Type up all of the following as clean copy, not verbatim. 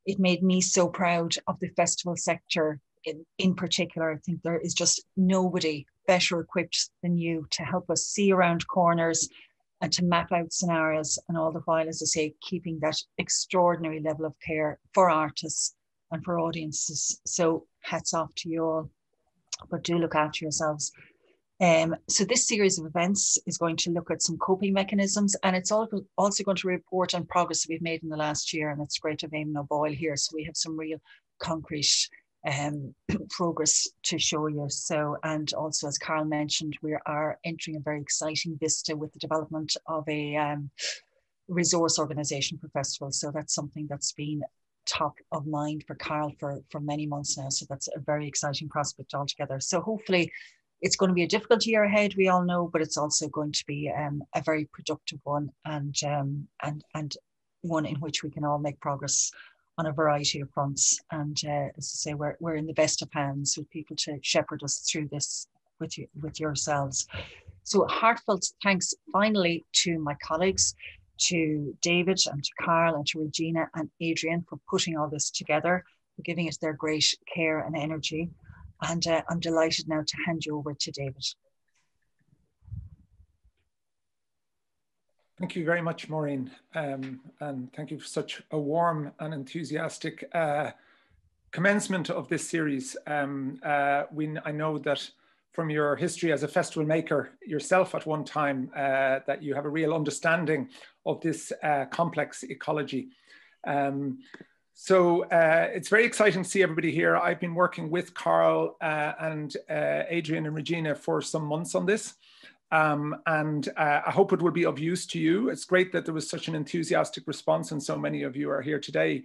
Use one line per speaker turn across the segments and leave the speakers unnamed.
It made me so proud of the festival sector in particular. I think there is just nobody better equipped than you to help us see around corners and to map out scenarios, and all the while, as I say, keeping that extraordinary level of care for artists and for audiences. So hats off to you all, but do look after yourselves. So this series of events is going to look at some coping mechanisms, and it's also going to report on progress that we've made in the last year. And it's great to have Eamon and Boyle here, so we have some real concrete progress to show you. So, and also, as Carl mentioned, we are entering a very exciting vista with the development of a resource organisation for festivals. So that's something that's been top of mind for Carl for many months now. So that's a very exciting prospect altogether. So hopefully it's going to be a difficult year ahead, we all know, but it's also going to be a very productive one, and one in which we can all make progress on a variety of fronts. And as I say, we're in the best of hands with people to shepherd us through this with yourselves. So heartfelt thanks finally to my colleagues, to David and to Carl and to Regina and Adrian for putting all this together, for giving us their great care and energy. And I'm delighted now to hand you over to David.
Thank you very much, Maureen. And thank you for such a warm and enthusiastic commencement of this series. I know that from your history as a festival maker yourself at one time, that you have a real understanding of this complex ecology. So it's very exciting to see everybody here. I've been working with Carl and Adrian and Regina for some months on this. And I hope it will be of use to you. It's great that there was such an enthusiastic response and so many of you are here today.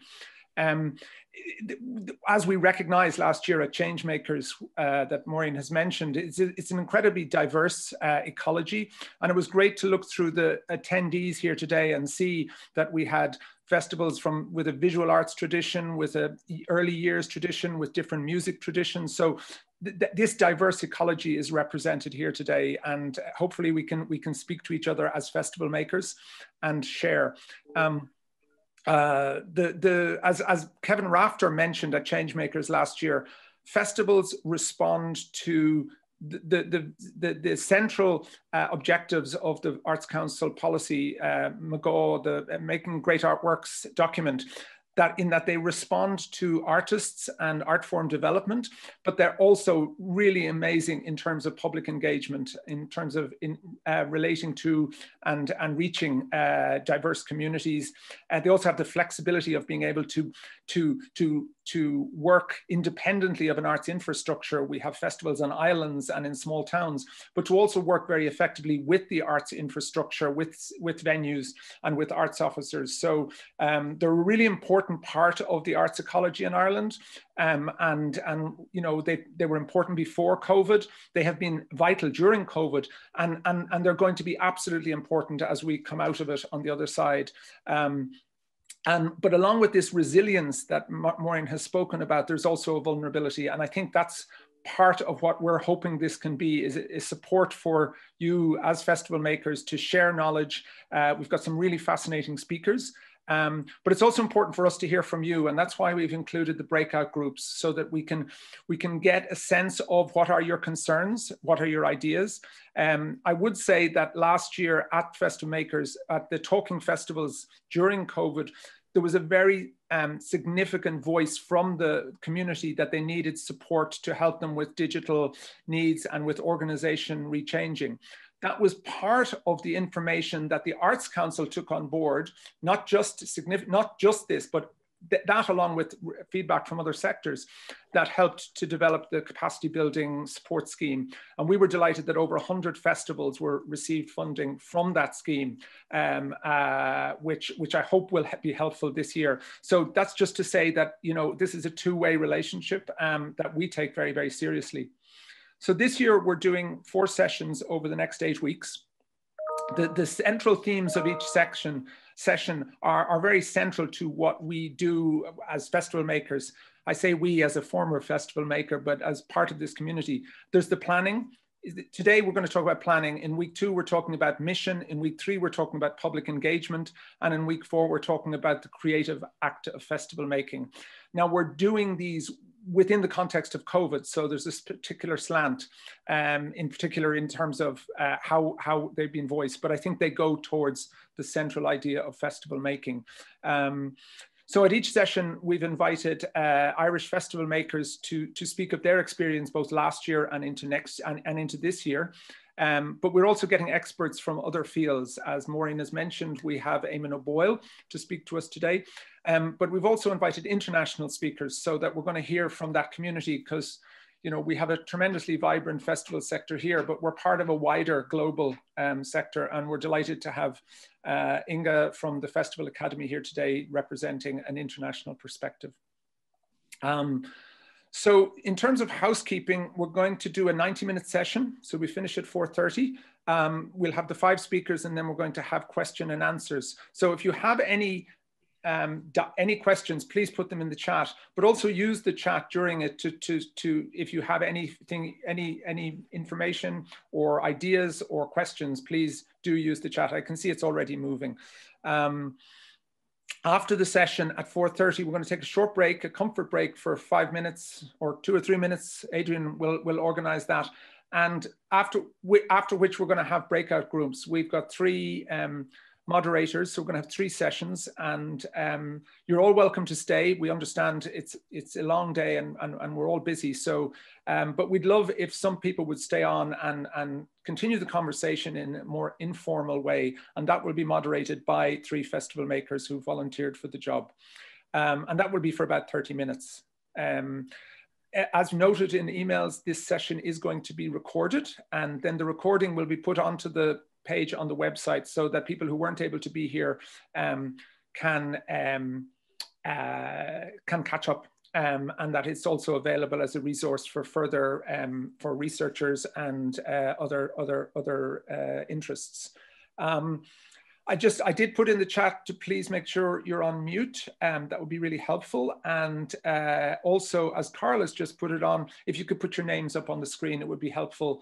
As we recognized last year at Changemakers that Maureen has mentioned, it's an incredibly diverse ecology. And it was great to look through the attendees here today and see that we had festivals with a visual arts tradition, with a early years tradition, with different music traditions. So this diverse ecology is represented here today, and hopefully we can speak to each other as festival makers and share. As Kevin Rafter mentioned at Changemakers last year, festivals respond to the central objectives of the Arts Council policy, McGaw, the Making Great Artworks document, that they respond to artists and art form development, but they're also really amazing in terms of public engagement, in terms of relating to and reaching diverse communities. They also have the flexibility of being able to work independently of an arts infrastructure. We have festivals on islands and in small towns, but to also work very effectively with the arts infrastructure, with venues and with arts officers. So they're a really important part of the arts ecology in Ireland. And you know, they were important before COVID. They have been vital during COVID, and they're going to be absolutely important as we come out of it on the other side. But along with this resilience that Maureen has spoken about, there's also a vulnerability. And I think that's part of what we're hoping this can be, is support for you as festival makers to share knowledge. We've got some really fascinating speakers. But it's also important for us to hear from you, and that's why we've included the breakout groups, so that we can get a sense of what are your concerns, what are your ideas. I would say that last year at Festival Makers, at the talking festivals during COVID, there was a very significant voice from the community that they needed support to help them with digital needs and with organization rechanging. That was part of the information that the Arts Council took on board, not just this, but that along with feedback from other sectors that helped to develop the capacity building support scheme. And we were delighted that over 100 festivals received funding from that scheme, which I hope will be helpful this year. So that's just to say that, you know, this is a two-way relationship that we take very, very seriously. So this year we're doing 4 sessions over the next 8 weeks. The central themes of each session are very central to what we do as festival makers. I say we as a former festival maker, but as part of this community. There's the planning, today we're going to talk about planning. In week 2, we're talking about mission. In week 3, we're talking about public engagement. And in week 4, we're talking about the creative act of festival making. Now, we're doing these within the context of COVID. So there's this particular slant, in particular in terms of how they've been voiced, but I think they go towards the central idea of festival making. So at each session, we've invited Irish festival makers to speak of their experience both last year and into this year. But we're also getting experts from other fields. As Maureen has mentioned, we have Eamon Boyle to speak to us today. But we've also invited international speakers so that we're going to hear from that community, because we have a tremendously vibrant festival sector here, but we're part of a wider global sector, and we're delighted to have Inge from the Festival Academy here today representing an international perspective. So in terms of housekeeping, we're going to do a 90-minute session. So we finish at 4:30. We'll have the 5 speakers, and then we're going to have question and answers. So if you have any questions, please put them in the chat, but also use the chat during it to if you have anything, any information or ideas or questions, please do use the chat. I can see it's already moving. After the session at 4:30, we're going to take a short break, a comfort break for 5 minutes or 2 or 3 minutes. Adrian will organize that. And after which we're going to have breakout groups. We've got 3 moderators, so we're going to have 3 sessions, and you're all welcome to stay. We understand it's a long day and we're all busy, so but we'd love if some people would stay on and continue the conversation in a more informal way, and that will be moderated by 3 festival makers who volunteered for the job, and that will be for about 30 minutes. As noted in emails, this session is going to be recorded, and then the recording will be put onto the page on the website so that people who weren't able to be here can catch up, and that it's also available as a resource for further for researchers and other interests. I did put in the chat to please make sure you're on mute. That would be really helpful. And also, as Carl has just put it on, if you could put your names up on the screen, it would be helpful.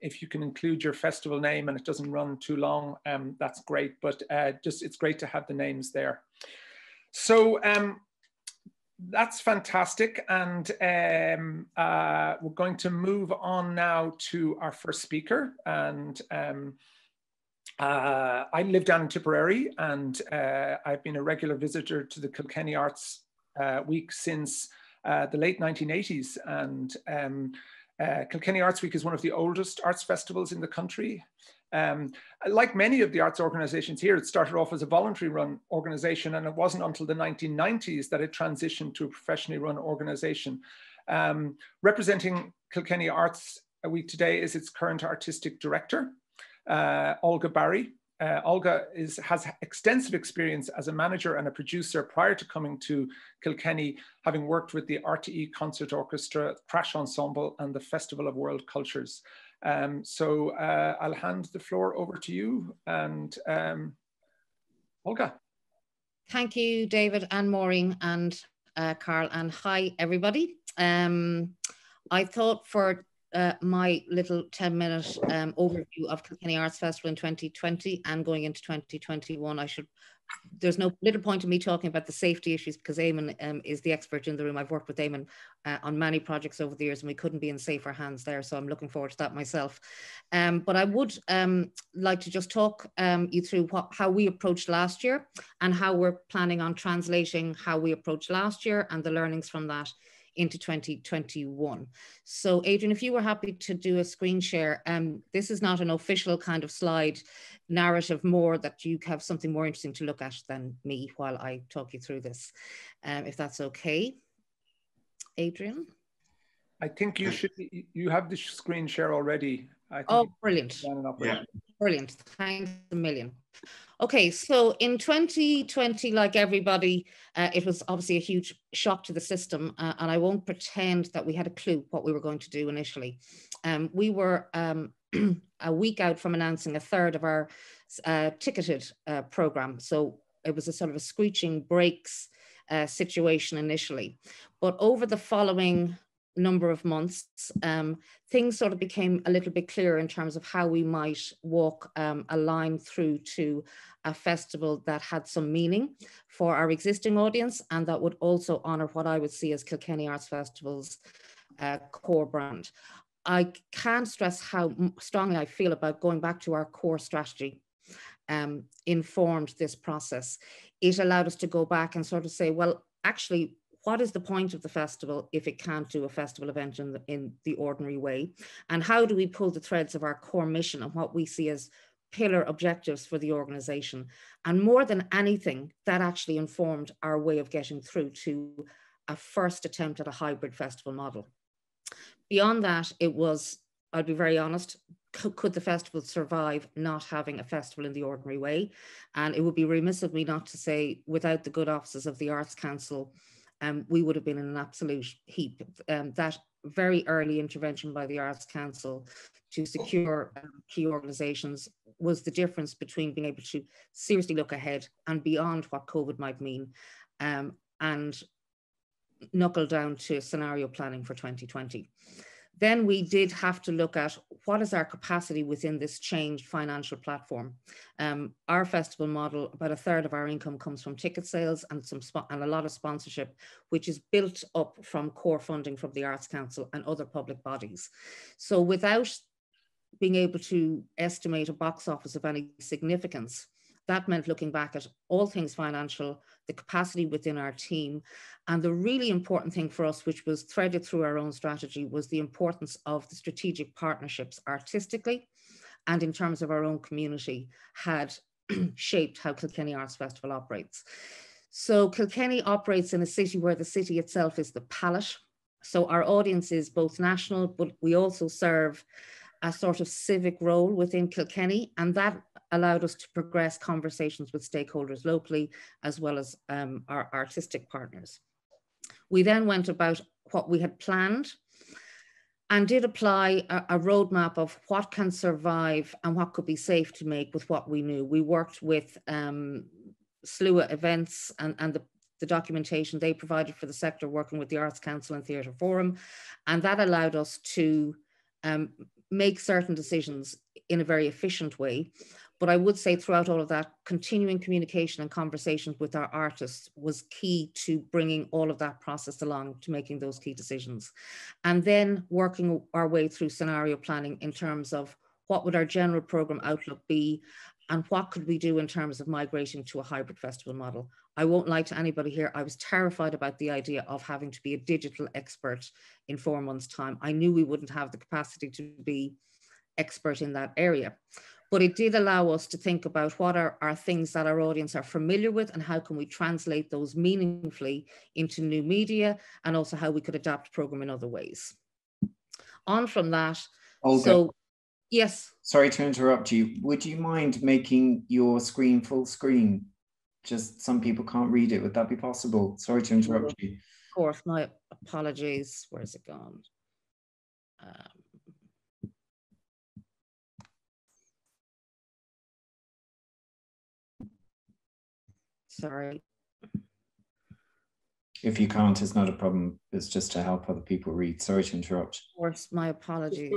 If you can include your festival name and it doesn't run too long, that's great. But it's great to have the names there. So that's fantastic. And we're going to move on now to our first speaker. And I live down in Tipperary, and I've been a regular visitor to the Kilkenny Arts Week since the late 1980s. And Kilkenny Arts Week is one of the oldest arts festivals in the country. Like many of the arts organizations here, it started off as a voluntary run organization, and it wasn't until the 1990s that it transitioned to a professionally run organization. Representing Kilkenny Arts Week today is its current artistic director, Olga Barry. Olga has extensive experience as a manager and a producer prior to coming to Kilkenny, having worked with the RTE Concert Orchestra, Crash Ensemble, and the Festival of World Cultures. So I'll hand the floor over to you, and Olga.
Thank you, David and Maureen and Carl, and hi, everybody. I thought for my little 10-minute overview of Kilkenny Arts Festival in 2020 and going into 2021, there's no little point in me talking about the safety issues, because Eamon is the expert in the room. I've worked with Eamon on many projects over the years, and we couldn't be in safer hands there, so I'm looking forward to that myself. But I would like to just talk you through how we approached last year and how we're planning on translating how we approached last year and the learnings from that into 2021. So Adrian, if you were happy to do a screen share, this is not an official kind of slide narrative, more that you have something more interesting to look at than me while I talk you through this, if that's okay. Adrian?
I think you have the screen share already.
Oh, brilliant.
Yeah.
Brilliant, thanks a million. Okay, so in 2020, like everybody, it was obviously a huge shock to the system, and I won't pretend that we had a clue what we were going to do initially. We were a week out from announcing a third of our ticketed program, so it was a sort of a screeching brakes situation initially. But over the following number of months, things sort of became a little bit clearer in terms of how we might walk a line through to a festival that had some meaning for our existing audience, and that would also honour what I would see as Kilkenny Arts Festival's core brand. I can't stress how strongly I feel about going back to our core strategy. Informed this process. It allowed us to go back and sort of say, well, actually, what is the point of the festival if it can't do a festival event in the ordinary way? And how do we pull the threads of our core mission and what we see as pillar objectives for the organisation? And more than anything, that actually informed our way of getting through to a first attempt at a hybrid festival model. Beyond that, it was, I'll be very honest, could the festival survive not having a festival in the ordinary way? And it would be remiss of me not to say, without the good offices of the Arts Council, we would have been in an absolute heap. That very early intervention by the Arts Council to secure key organisations was the difference between being able to seriously look ahead and beyond what COVID might mean, and knuckle down to scenario planning for 2020. Then we did have to look at what is our capacity within this changed financial platform. Our festival model, about a third of our income comes from ticket sales and a lot of sponsorship, which is built up from core funding from the Arts Council and other public bodies. So without being able to estimate a box office of any significance, that meant looking back at all things financial, the capacity within our team, and the really important thing for us, which was threaded through our own strategy, was the importance of the strategic partnerships artistically and in terms of our own community had shaped how Kilkenny Arts Festival operates. So Kilkenny operates in a city where the city itself is the palette. So our audience is both national, but we also serve a sort of civic role within Kilkenny, and that allowed us to progress conversations with stakeholders locally, as well as our artistic partners. We then went about what we had planned and did apply a roadmap of what can survive and what could be safe to make with what we knew. We worked with SLUA events and the documentation they provided for the sector, working with the Arts Council and Theatre Forum, and that allowed us to make certain decisions in a very efficient way. But I would say throughout all of that, continuing communication and conversations with our artists was key to bringing all of that process along to making those key decisions. And then working our way through scenario planning in terms of what would our general programme outlook be and what could we do in terms of migrating to a hybrid festival model. I won't lie to anybody here, I was terrified about the idea of having to be a digital expert in 4 months' time. I knew we wouldn't have the capacity to be expert in that area. But it did allow us to think about what are things that our audience are familiar with and how can we translate those meaningfully into new media, and also how we could adapt programme in other ways. On from that,
Olga,
so yes.
Sorry to interrupt you. Would you mind making your screen full screen? Just some people can't read it. Would that be possible? Sorry to interrupt you.
Of course, my apologies. Where's it gone? Sorry.
If you can't, it's not a problem. It's just to help other people read. Sorry to interrupt.
Of course, my apologies.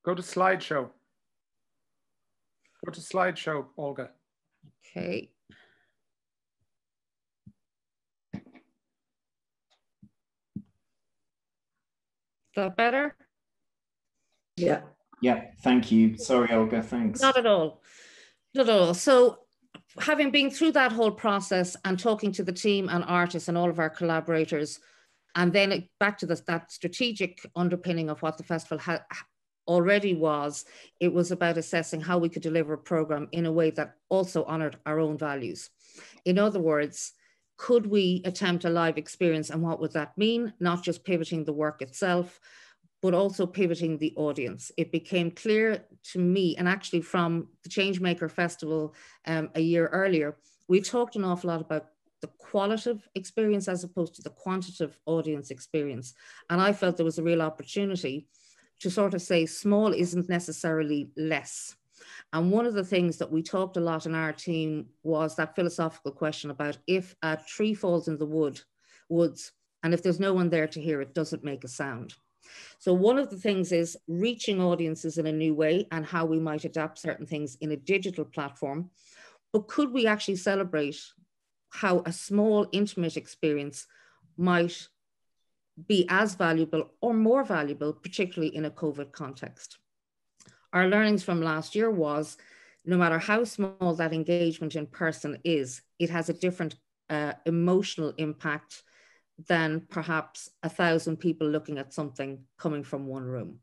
Go to slideshow. Go to slideshow, Olga.
Okay. Is that better?
Yeah. Yeah, thank you. Sorry, Olga, thanks.
Not at all. Not at all. So, having been through that whole process and talking to the team and artists and all of our collaborators, and then back to that strategic underpinning of what the festival already was, it was about assessing how we could deliver a programme in a way that also honoured our own values. In other words, could we attempt a live experience, and what would that mean? Not just pivoting the work itself, but also pivoting the audience. It became clear to me, and actually from the Changemaker Festival a year earlier, we talked an awful lot about the qualitative experience as opposed to the quantitative audience experience. And I felt there was a real opportunity to sort of say small isn't necessarily less. And one of the things that we talked a lot in our team was that philosophical question about if a tree falls in the woods, and if there's no one there to hear it, does it make a sound? So one of the things is reaching audiences in a new way and how we might adapt certain things in a digital platform. But could we actually celebrate how a small, intimate experience might be as valuable or more valuable, particularly in a COVID context? Our learnings from last year was, no matter how small that engagement in person is, it has a different emotional impact than perhaps 1,000 people looking at something coming from one room.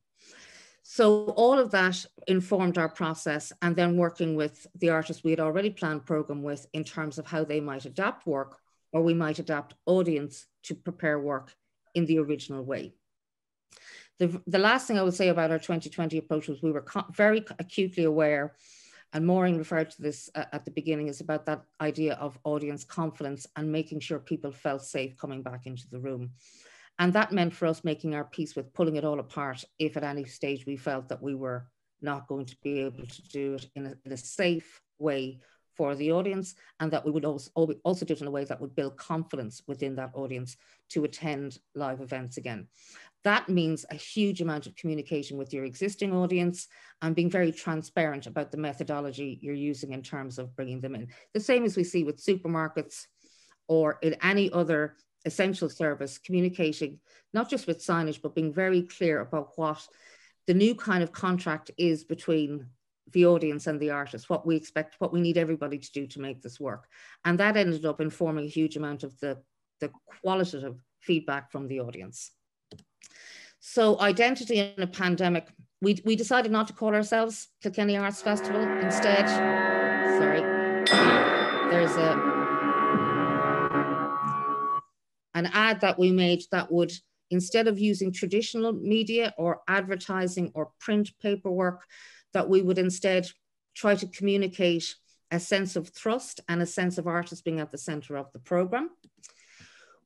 So all of that informed our process, and then working with the artists we had already planned program with in terms of how they might adapt work, or we might adapt audience to prepare work in the original way. The last thing I would say about our 2020 approach was we were very acutely aware, and Maureen referred to this at the beginning, is about that idea of audience confidence and making sure people felt safe coming back into the room. And that meant for us making our peace with pulling it all apart if at any stage we felt that we were not going to be able to do it in a safe way for the audience, and that we would also do it in a way that would build confidence within that audience to attend live events again. That means a huge amount of communication with your existing audience and being very transparent about the methodology you're using in terms of bringing them in. The same as we see with supermarkets or in any other essential service, communicating, not just with signage, but being very clear about what the new kind of contract is between the audience and the artist, what we expect, what we need everybody to do to make this work. And that ended up informing a huge amount of the qualitative feedback from the audience. So identity in a pandemic, we decided not to call ourselves Kilkenny Arts Festival. Instead, sorry, there's an ad that we made that would, instead of using traditional media or advertising or print paperwork, that we would instead try to communicate a sense of trust and a sense of artists being at the center of the program.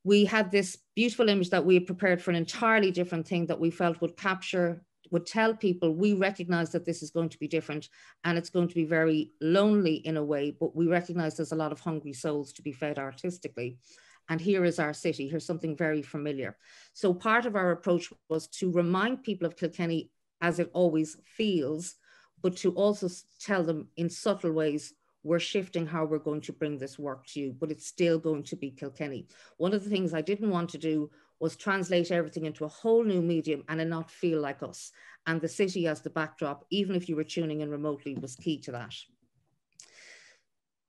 We had this beautiful image that we had prepared for an entirely different thing that we felt would capture, would tell people, we recognize that this is going to be different and it's going to be very lonely in a way, but we recognize there's a lot of hungry souls to be fed artistically. And here is our city, here's something very familiar. So part of our approach was to remind people of Kilkenny as it always feels, but to also tell them in subtle ways, we're shifting how we're going to bring this work to you, but it's still going to be Kilkenny. One of the things I didn't want to do was translate everything into a whole new medium and it not feel like us. And the city as the backdrop, even if you were tuning in remotely, was key to that.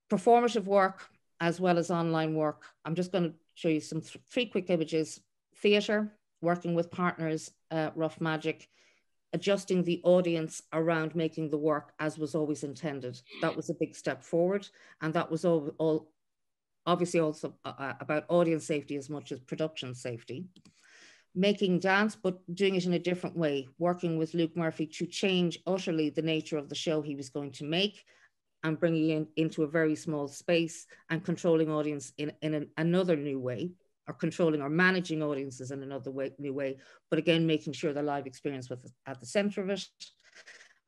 Performative work, as well as online work. I'm just going to show you some three quick images. Theatre, working with partners, Rough Magic, adjusting the audience around making the work as was always intended. That was a big step forward. And that was all obviously also about audience safety as much as production safety. Making dance, but doing it in a different way, working with Luke Murphy to change utterly the nature of the show he was going to make and bringing it into a very small space and controlling audience in another new way, or controlling or managing audiences in another new way, but again, making sure the live experience was at the center of it.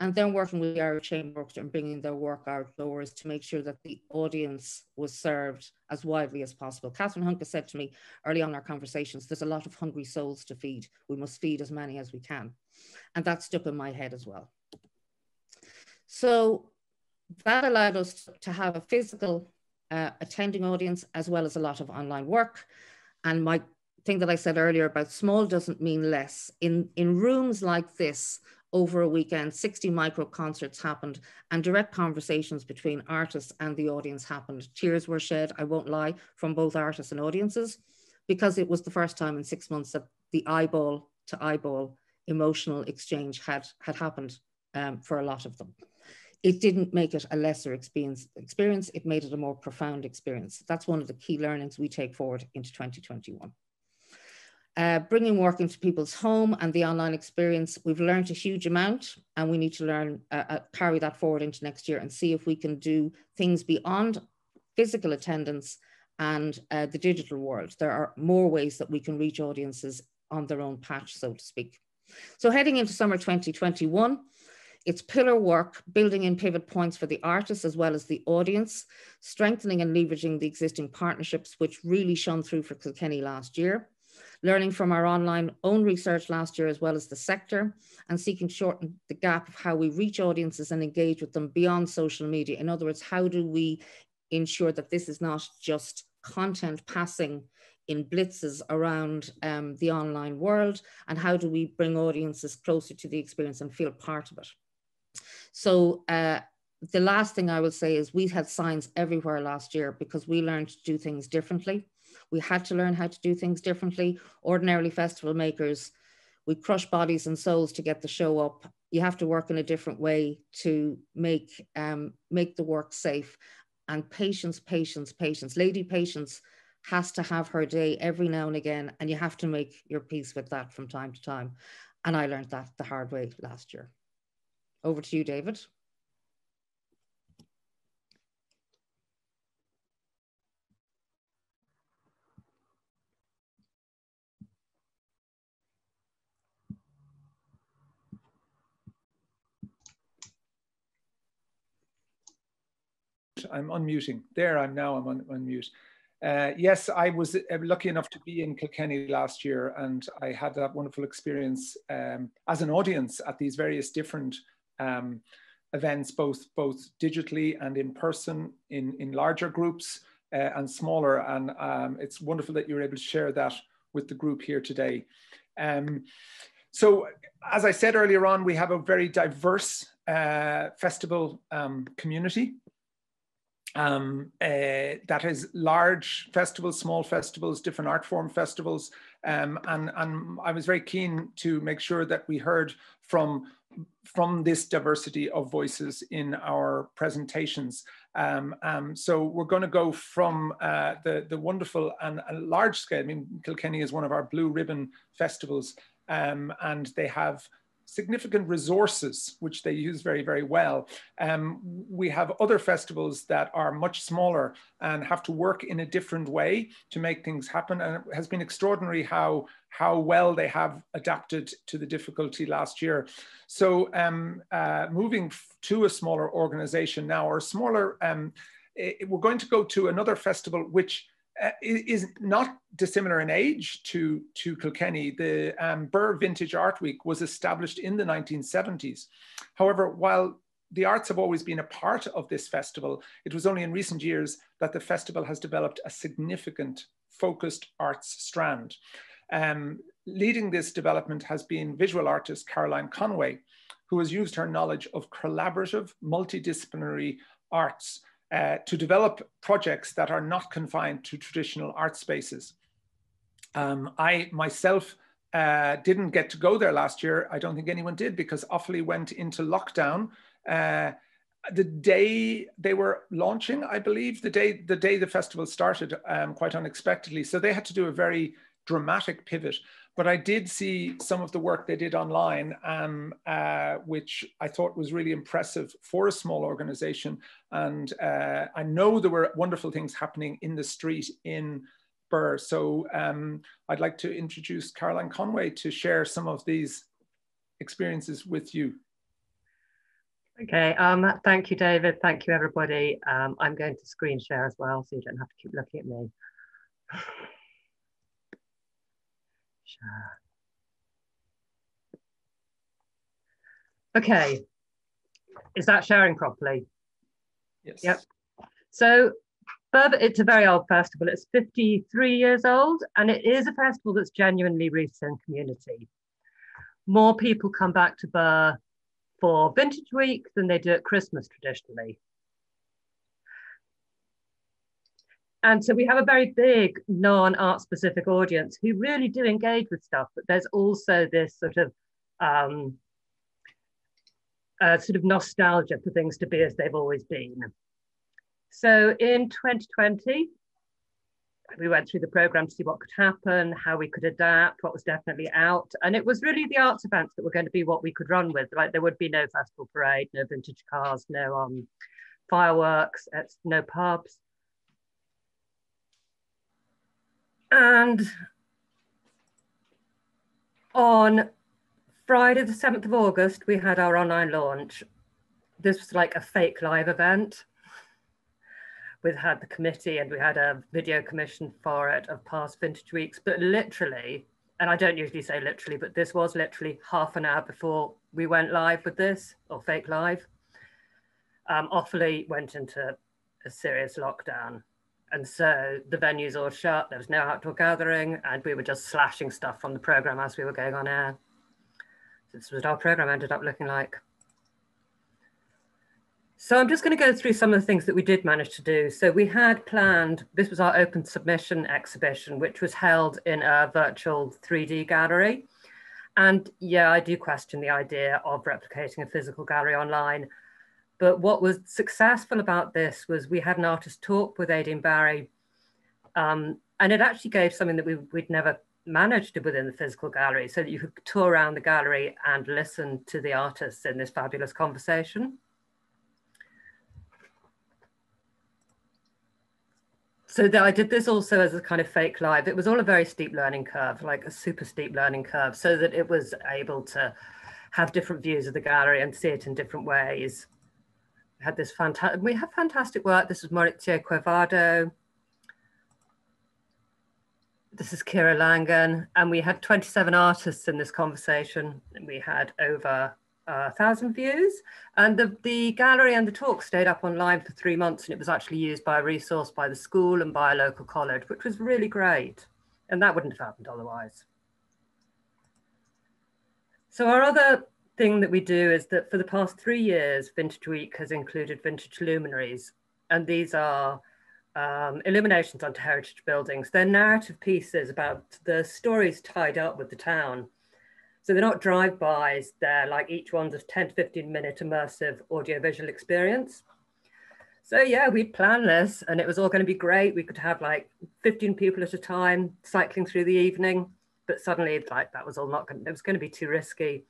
And then working with the Irish Chamber Orchestra and bringing their work outdoors to make sure that the audience was served as widely as possible. Catherine Hunke said to me early on in our conversations, there's a lot of hungry souls to feed. We must feed as many as we can. And that stuck in my head as well. So that allowed us to have a physical attending audience as well as a lot of online work. And my thing that I said earlier about small doesn't mean less. In rooms like this, over a weekend, 60 micro concerts happened and direct conversations between artists and the audience happened. Tears were shed, I won't lie, from both artists and audiences, because it was the first time in 6 months that the eyeball to eyeball emotional exchange had happened for a lot of them. It didn't make it a lesser experience, it made it a more profound experience. That's one of the key learnings we take forward into 2021. Bringing work into people's home and the online experience, we've learned a huge amount and we need to learn, carry that forward into next year and see if we can do things beyond physical attendance and the digital world. There are more ways that we can reach audiences on their own patch, so to speak. So heading into summer 2021, it's pillar work, building in pivot points for the artists as well as the audience, strengthening and leveraging the existing partnerships, which really shone through for Kilkenny last year. learning from our online own research last year, as well as the sector, and seeking to shorten the gap of how we reach audiences and engage with them beyond social media. In other words, how do we ensure that this is not just content passing in blitzes around the online world, and how do we bring audiences closer to the experience and feel part of it? So the last thing I will say is we had signs everywhere last year because we learned to do things differently. We had to learn how to do things differently. Ordinarily, festival makers, we crush bodies and souls to get the show up. You have to work in a different way to make the work safe. And patience, patience, patience. Lady Patience has to have her day every now and again, and you have to make your peace with that from time to time. And I learned that the hard way last year. Over to you, David.
I'm unmuting. There, I'm on mute. Yes, I was lucky enough to be in Kilkenny last year, and I had that wonderful experience as an audience at these various different events, both digitally and in person, in larger groups and smaller. And it's wonderful that you're able to share that with the group here today. So, as I said earlier on, we have a very diverse festival community. That is large festivals, small festivals, different art form festivals. And I was very keen to make sure that we heard from this diversity of voices in our presentations. So we're going to go from the wonderful and large scale. I mean, Kilkenny is one of our blue ribbon festivals, and they have significant resources, which they use very, very well. We have other festivals that are much smaller and have to work in a different way to make things happen. And it has been extraordinary how well they have adapted to the difficulty last year. So moving to a smaller organization now, or smaller, we're going to go to another festival which is not dissimilar in age to Kilkenny. The Birr Vintage Art Week was established in the 1970s. However, while the arts have always been a part of this festival, it was only in recent years that the festival has developed a significant focused arts strand. Leading this development has been visual artist Conway, who has used her knowledge of collaborative, multidisciplinary arts to develop projects that are not confined to traditional art spaces. I myself didn't get to go there last year. I don't think anyone did, because Offaly went into lockdown the day they were launching, I believe, the day the festival started, quite unexpectedly. So they had to do a very dramatic pivot. But I did see some of the work they did online, which I thought was really impressive for a small organization. And I know there were wonderful things happening in the street in Birr. So I'd like to introduce Conway to share some of these experiences with you.
Okay, thank you, David. Thank you, everybody. I'm going to screen share as well, so you don't have to keep looking at me. Okay, is that sharing properly?
Yes.
Yep. So Birr, it's a very old festival. It's 53 years old, and it is a festival that's genuinely rooted in community. More people come back to Birr for Vintage Week than they do at Christmas traditionally. And so we have a very big non-art specific audience who really do engage with stuff, but there's also this sort of nostalgia for things to be as they've always been. So in 2020, we went through the program to see what could happen, how we could adapt, what was definitely out. And it was really the arts events that were going to be what we could run with. Like, there would be no festival parade, no vintage cars, no fireworks, no pubs. And on Friday, the 7th of August, we had our online launch. This was like a fake live event. we had the committee and we had a video commission for it of past vintage weeks, but literally, and I don't usually say literally, but this was literally half an hour before we went live with this, or fake live, Offaly went into a serious lockdown. And so the venues all shut, there was no outdoor gathering, and we were just slashing stuff from the programme as we were going on air. This was what our programme ended up looking like. So I'm just going to go through some of the things that we did manage to do. So we had planned, this was our open submission exhibition, which was held in a virtual 3D gallery. And yeah, I do question the idea of replicating a physical gallery online. But what was successful about this was we had an artist talk with Aidan Barry, and it actually gave something that we'd never managed within the physical gallery, so that you could tour around the gallery and listen to the artists in this fabulous conversation. So I did this also as a kind of fake live. It was all a very steep learning curve, like a super steep learning curve, so that it was able to have different views of the gallery and see it in different ways. Had this we have fantastic work. This is Maurizio Cuevado. This is Kira Langen. And we had 27 artists in this conversation. And we had over 1,000 views. And the gallery and the talk stayed up online for 3 months. And it was actually used by a resource by the school and by a local college, which was really great. And that wouldn't have happened otherwise. So our other thing that we do is that for the past 3 years, Vintage Week has included vintage luminaries. And these are illuminations onto heritage buildings. They're narrative pieces about the stories tied up with the town. So they're not drive-bys, they're like each one's a 10 to 15 minute immersive audiovisual experience. So yeah, we'd planned this and it was all going to be great. We could have like 15 people at a time cycling through the evening, but suddenly like that was all not going, it was going to be too risky.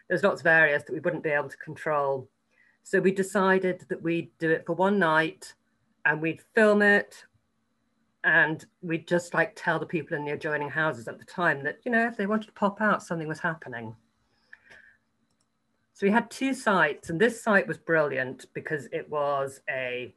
There's lots of areas that we wouldn't be able to control. So we decided that we'd do it for one night and we'd film it and we'd just like tell the people in the adjoining houses at the time that, you know, if they wanted to pop out, something was happening. So we had 2 sites and this site was brilliant because it was the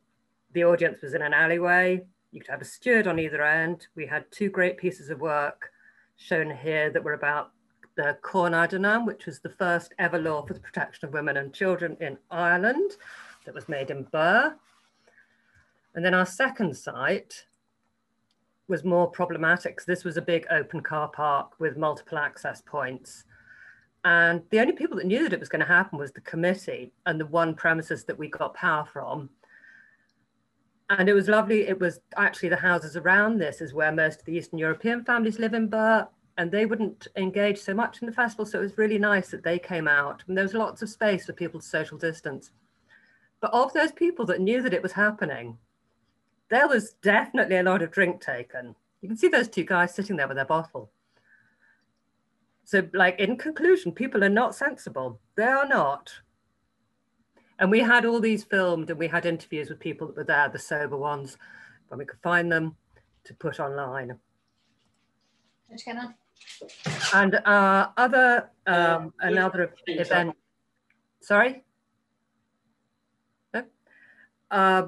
audience was in an alleyway. You could have a steward on either end. We had 2 great pieces of work shown here that were about the Conor, which was the first ever law for the protection of women and children in Ireland that was made in Birr. And then our second site was more problematic. This was a big open car park with multiple access points. And the only people that knew that it was going to happen was the committee and the one premises that we got power from. And it was lovely. It was actually the houses around this is where most of the Eastern European families live in Birr. And they wouldn't engage so much in the festival. So it was really nice that they came out and there was lots of space for people to social distance. But of those people that knew that it was happening, there was definitely a lot of drink taken. You can see those 2 guys sitting there with their bottle. So like in conclusion, people are not sensible. They are not. And we had all these filmed and we had interviews with people that were there, the sober ones, when we could find them to put online. And another event, sorry? No?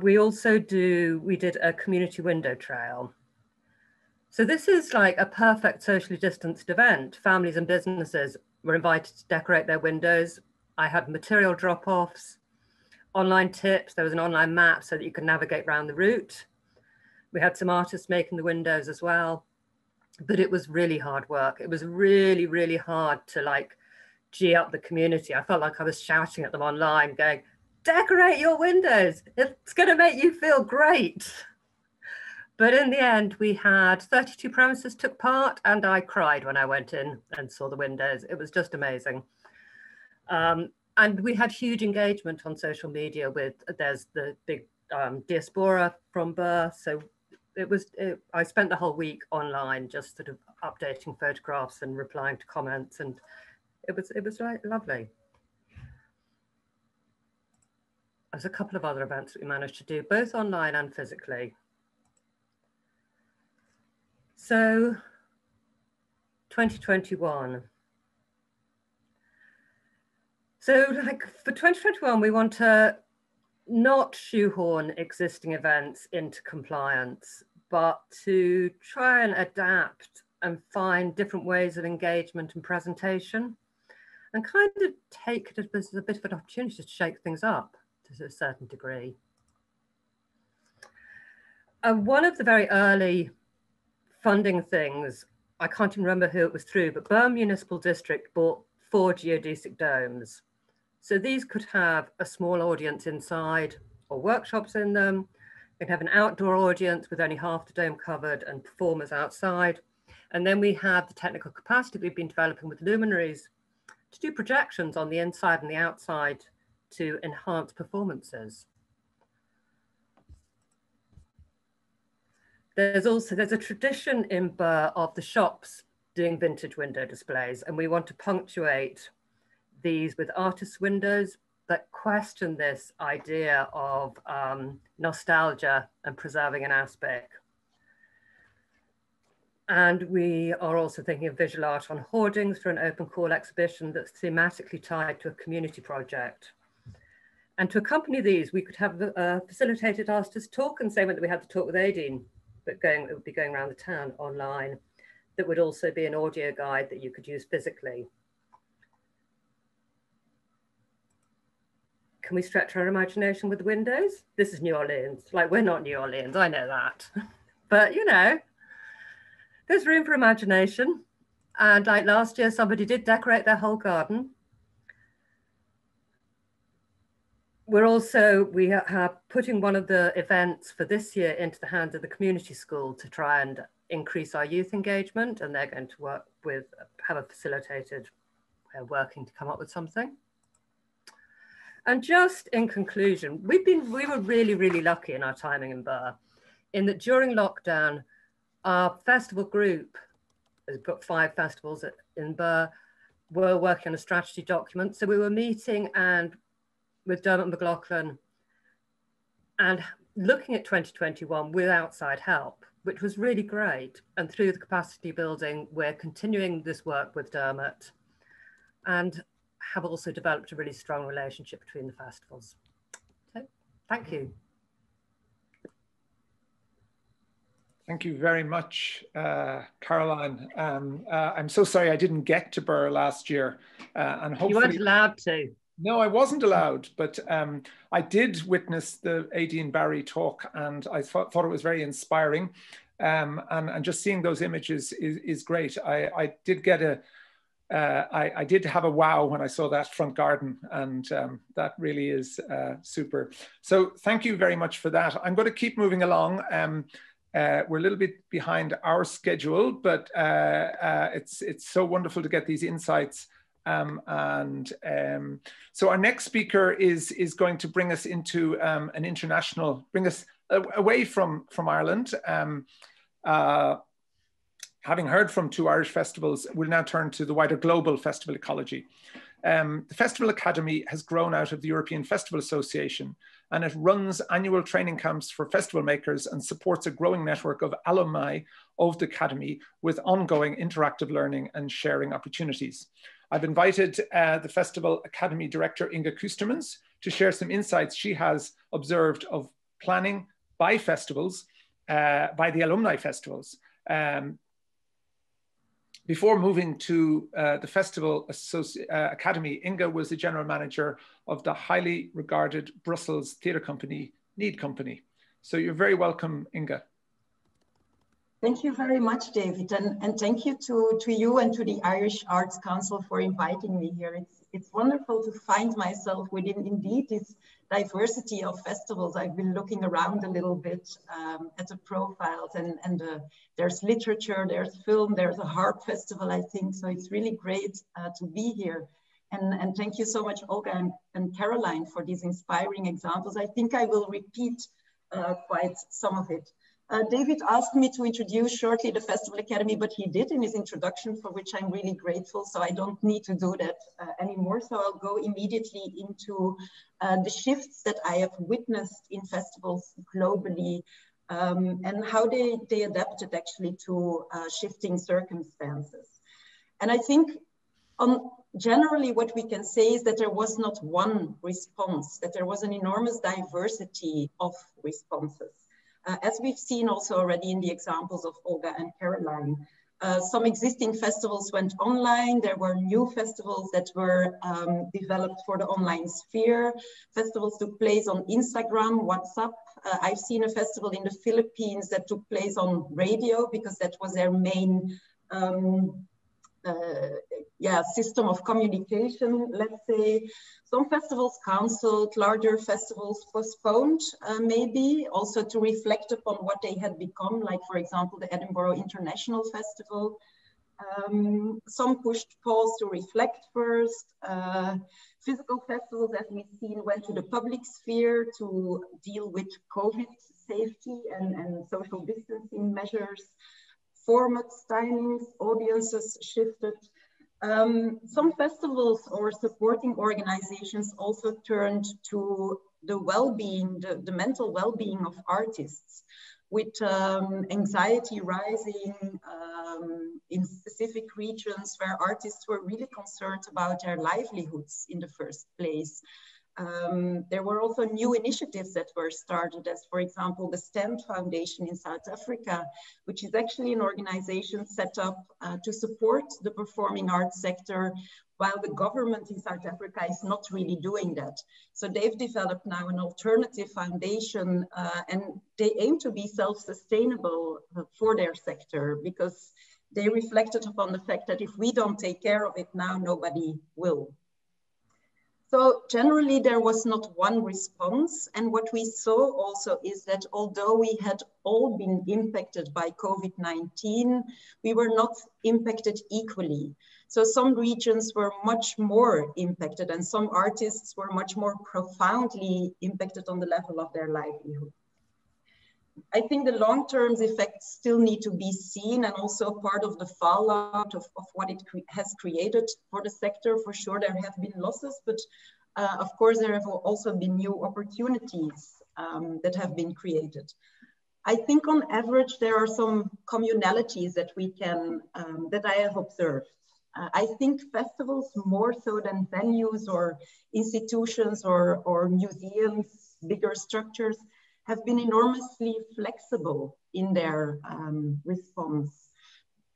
We did a community window trail. So this is like a perfect socially distanced event. Families and businesses were invited to decorate their windows. I had material drop-offs, online tips. There was an online map so that you could navigate around the route. We had some artists making the windows as well. But it was really hard work. It was really, really hard to like G up the community. I felt like I was shouting at them online going, decorate your windows. It's going to make you feel great. But in the end, we had 32 premises took part and I cried when I went in and saw the windows. It was just amazing. And we had huge engagement on social media there's the big diaspora from Birr. So I spent the whole week online just sort of updating photographs and replying to comments, and it was lovely. There's a couple of other events that we managed to do, both online and physically. So 2021. So like for 2021, we want to not shoehorn existing events into compliance, but to try and adapt and find different ways of engagement and presentation, and kind of take it as a bit of an opportunity to shake things up to a certain degree. One of the very early funding things, I can't even remember who it was through, but Birr Municipal District bought 4 geodesic domes. So these could have a small audience inside or workshops in them. You can have an outdoor audience with only half the dome covered and performers outside. And then we have the technical capacity we've been developing with luminaries to do projections on the inside and the outside to enhance performances. There's a tradition in Birr of the shops doing vintage window displays, and we want to punctuate these with artists' windows that question this idea of nostalgia and preserving an aspect. And we are also thinking of visual art on hoardings for an open call exhibition that's thematically tied to a community project. And to accompany these, we could have a facilitated artist's talk, and same that we had the talk with Aideen, but it would be going around the town online. That would also be an audio guide that you could use physically. Can we stretch our imagination with the windows? This is New Orleans. Like, we're not New Orleans, I know that. But, you know, there's room for imagination. And like last year, somebody did decorate their whole garden. We are putting one of the events for this year into the hands of the community school to try and increase our youth engagement. And they're going to have a facilitated way of working to come up with something. And just in conclusion, we were really, really lucky in our timing in Birr, in that during lockdown, our festival group, we've got 5 festivals in Birr, were working on a strategy document. So we were meeting with Dermot McLaughlin and looking at 2021 with outside help, which was really great. And through the capacity building, we're continuing this work with Dermot and have also developed a really strong relationship between the festivals. So, thank you.
Thank you very much, Caroline. I'm so sorry I didn't get to Birr last year. And hopefully,
you weren't allowed to.
No, I wasn't allowed, but I did witness the Aideen Barry talk, and I thought it was very inspiring. And just seeing those images is great. I did get I did have a wow when I saw that front garden, and that really is super. So thank you very much for that. I'm going to keep moving along. We're a little bit behind our schedule, but it's so wonderful to get these insights. So our next speaker is going to bring us into bring us away from Ireland. Having heard from 2 Irish festivals, we'll now turn to the wider global festival ecology. The Festival Academy has grown out of the European Festival Association, and it runs annual training camps for festival makers and supports a growing network of alumni of the Academy with ongoing interactive learning and sharing opportunities. I've invited the Festival Academy Director, Inge Ceustermans, to share some insights she has observed of planning by festivals, by the alumni festivals. Before moving to the Festival Academy, Inge was the general manager of the highly regarded Brussels theatre company, Need Company. So you're very welcome, Inge.
Thank you very much, David. And thank you to you and to the Irish Arts Council for inviting me here. It's wonderful to find myself within indeed this diversity of festivals. I've been looking around a little bit at the profiles, and there's literature, there's film, there's a harp festival, I think. So it's really great to be here. And thank you so much, Olga and Caroline, for these inspiring examples. I think I will repeat quite some of it. David asked me to introduce shortly the Festival Academy, but he did in his introduction, for which I'm really grateful. So I don't need to do that anymore. So I'll go immediately into the shifts that I have witnessed in festivals globally and how they adapted actually to shifting circumstances. And I think generally what we can say is that there was not one response, that there was an enormous diversity of responses. As we've seen also already in the examples of Olga and Caroline, some existing festivals went online. There were new festivals that were developed for the online sphere. Festivals took place on Instagram, WhatsApp. I've seen a festival in the Philippines that took place on radio because that was their main system of communication, let's say. Some festivals canceled, larger festivals postponed, maybe also to reflect upon what they had become, like for example, the Edinburgh International Festival. Some pushed pause to reflect first. Physical festivals, as we've seen, went to the public sphere to deal with COVID safety and social distancing measures. Formats, timings, audiences shifted. Some festivals or supporting organizations also turned to the well-being, the mental well-being of artists, with anxiety rising in specific regions where artists were really concerned about their livelihoods in the first place. There were also new initiatives that were started, as for example, the STEM Foundation in South Africa, which is actually an organization set up to support the performing arts sector, while the government in South Africa is not really doing that. So they've developed now an alternative foundation and they aim to be self-sustainable for their sector, because they reflected upon the fact that if we don't take care of it now, nobody will. So generally there was not one response. And what we saw also is that although we had all been impacted by COVID-19, we were not impacted equally. So some regions were much more impacted and some artists were much more profoundly impacted on the level of their livelihood. I think the long-term effects still need to be seen, and also part of the fallout of what it has created for the sector. For sure, there have been losses, but of course, there have also been new opportunities that have been created. I think on average, there are some communalities that we can, that I have observed. I think festivals, more so than venues or institutions or museums, bigger structures, have been enormously flexible in their response.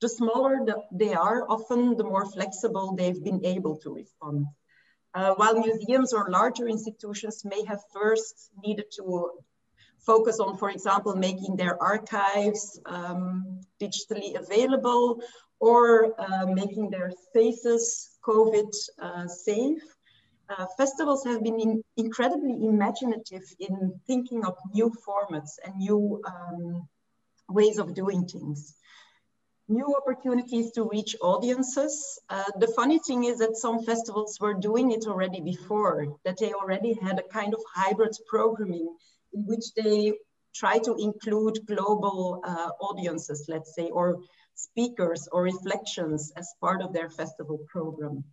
The smaller they are, often the more flexible they've been able to respond. While museums or larger institutions may have first needed to focus on, for example, making their archives digitally available or making their spaces COVID safe. Festivals have been incredibly imaginative in thinking of new formats and new ways of doing things. New opportunities to reach audiences. The funny thing is that some festivals were doing it already before, that they already had a kind of hybrid programming in which they try to include global audiences, let's say, or speakers or reflections as part of their festival program.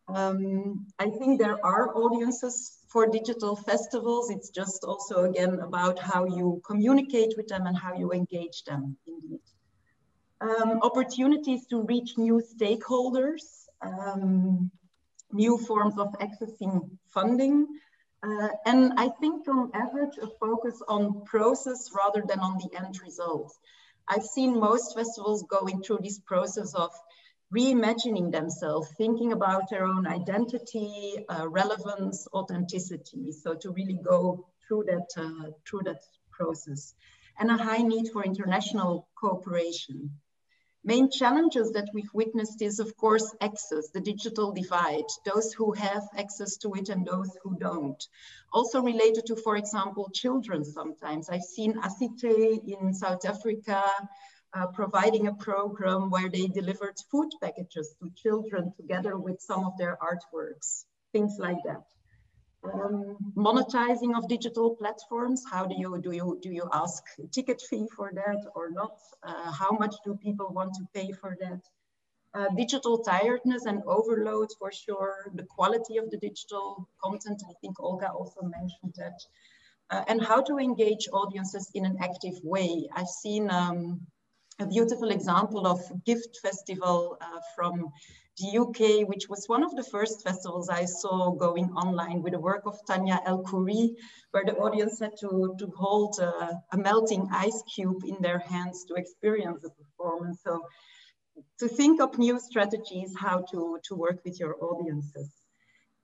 I think there are audiences for digital festivals. It's just also, again, about how you communicate with them and how you engage them, indeed. Opportunities to reach new stakeholders, new forms of accessing funding, and I think on average, a focus on process rather than on the end result. I've seen most festivals going through this process of reimagining themselves, thinking about their own identity, relevance, authenticity. So to really go through that process, and a high need for international cooperation. Main challenges that we've witnessed is, of course, access, the digital divide, those who have access to it and those who don't. Also related to, for example, children sometimes. I've seen FAILTE in South Africa providing a program where they delivered food packages to children together with some of their artworks, things like that. Monetizing of digital platforms. How do you ask a ticket fee for that or not? How much do people want to pay for that? Digital tiredness and overload, for sure. The quality of the digital content. I think Olga also mentioned that. And how to engage audiences in an active way. I've seen a beautiful example of gift festival from the UK, which was one of the first festivals I saw going online with the work of Tanya El Khoury, where the audience had to hold a melting ice cube in their hands to experience the performance. So to think of new strategies, how to work with your audiences.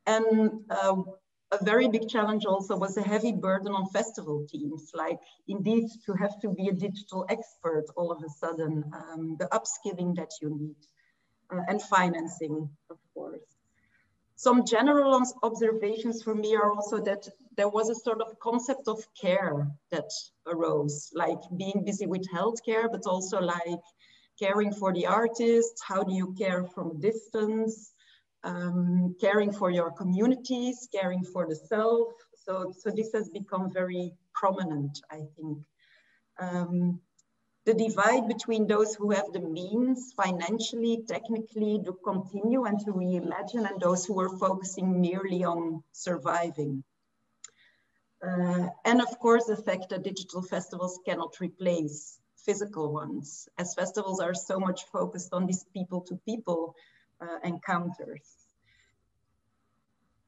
And a very big challenge also was a heavy burden on festival teams, like indeed to have to be a digital expert all of a sudden, the upskilling that you need, and financing, of course. Some general observations for me are also that there was a sort of concept of care that arose, like being busy with healthcare, but also like caring for the artists. How do you care from a distance? Caring for your communities, caring for the self. So this has become very prominent, I think. The divide between those who have the means financially, technically to continue and to reimagine, and those who are focusing merely on surviving. And of course, the fact that digital festivals cannot replace physical ones, as festivals are so much focused on these people-to-people encounters.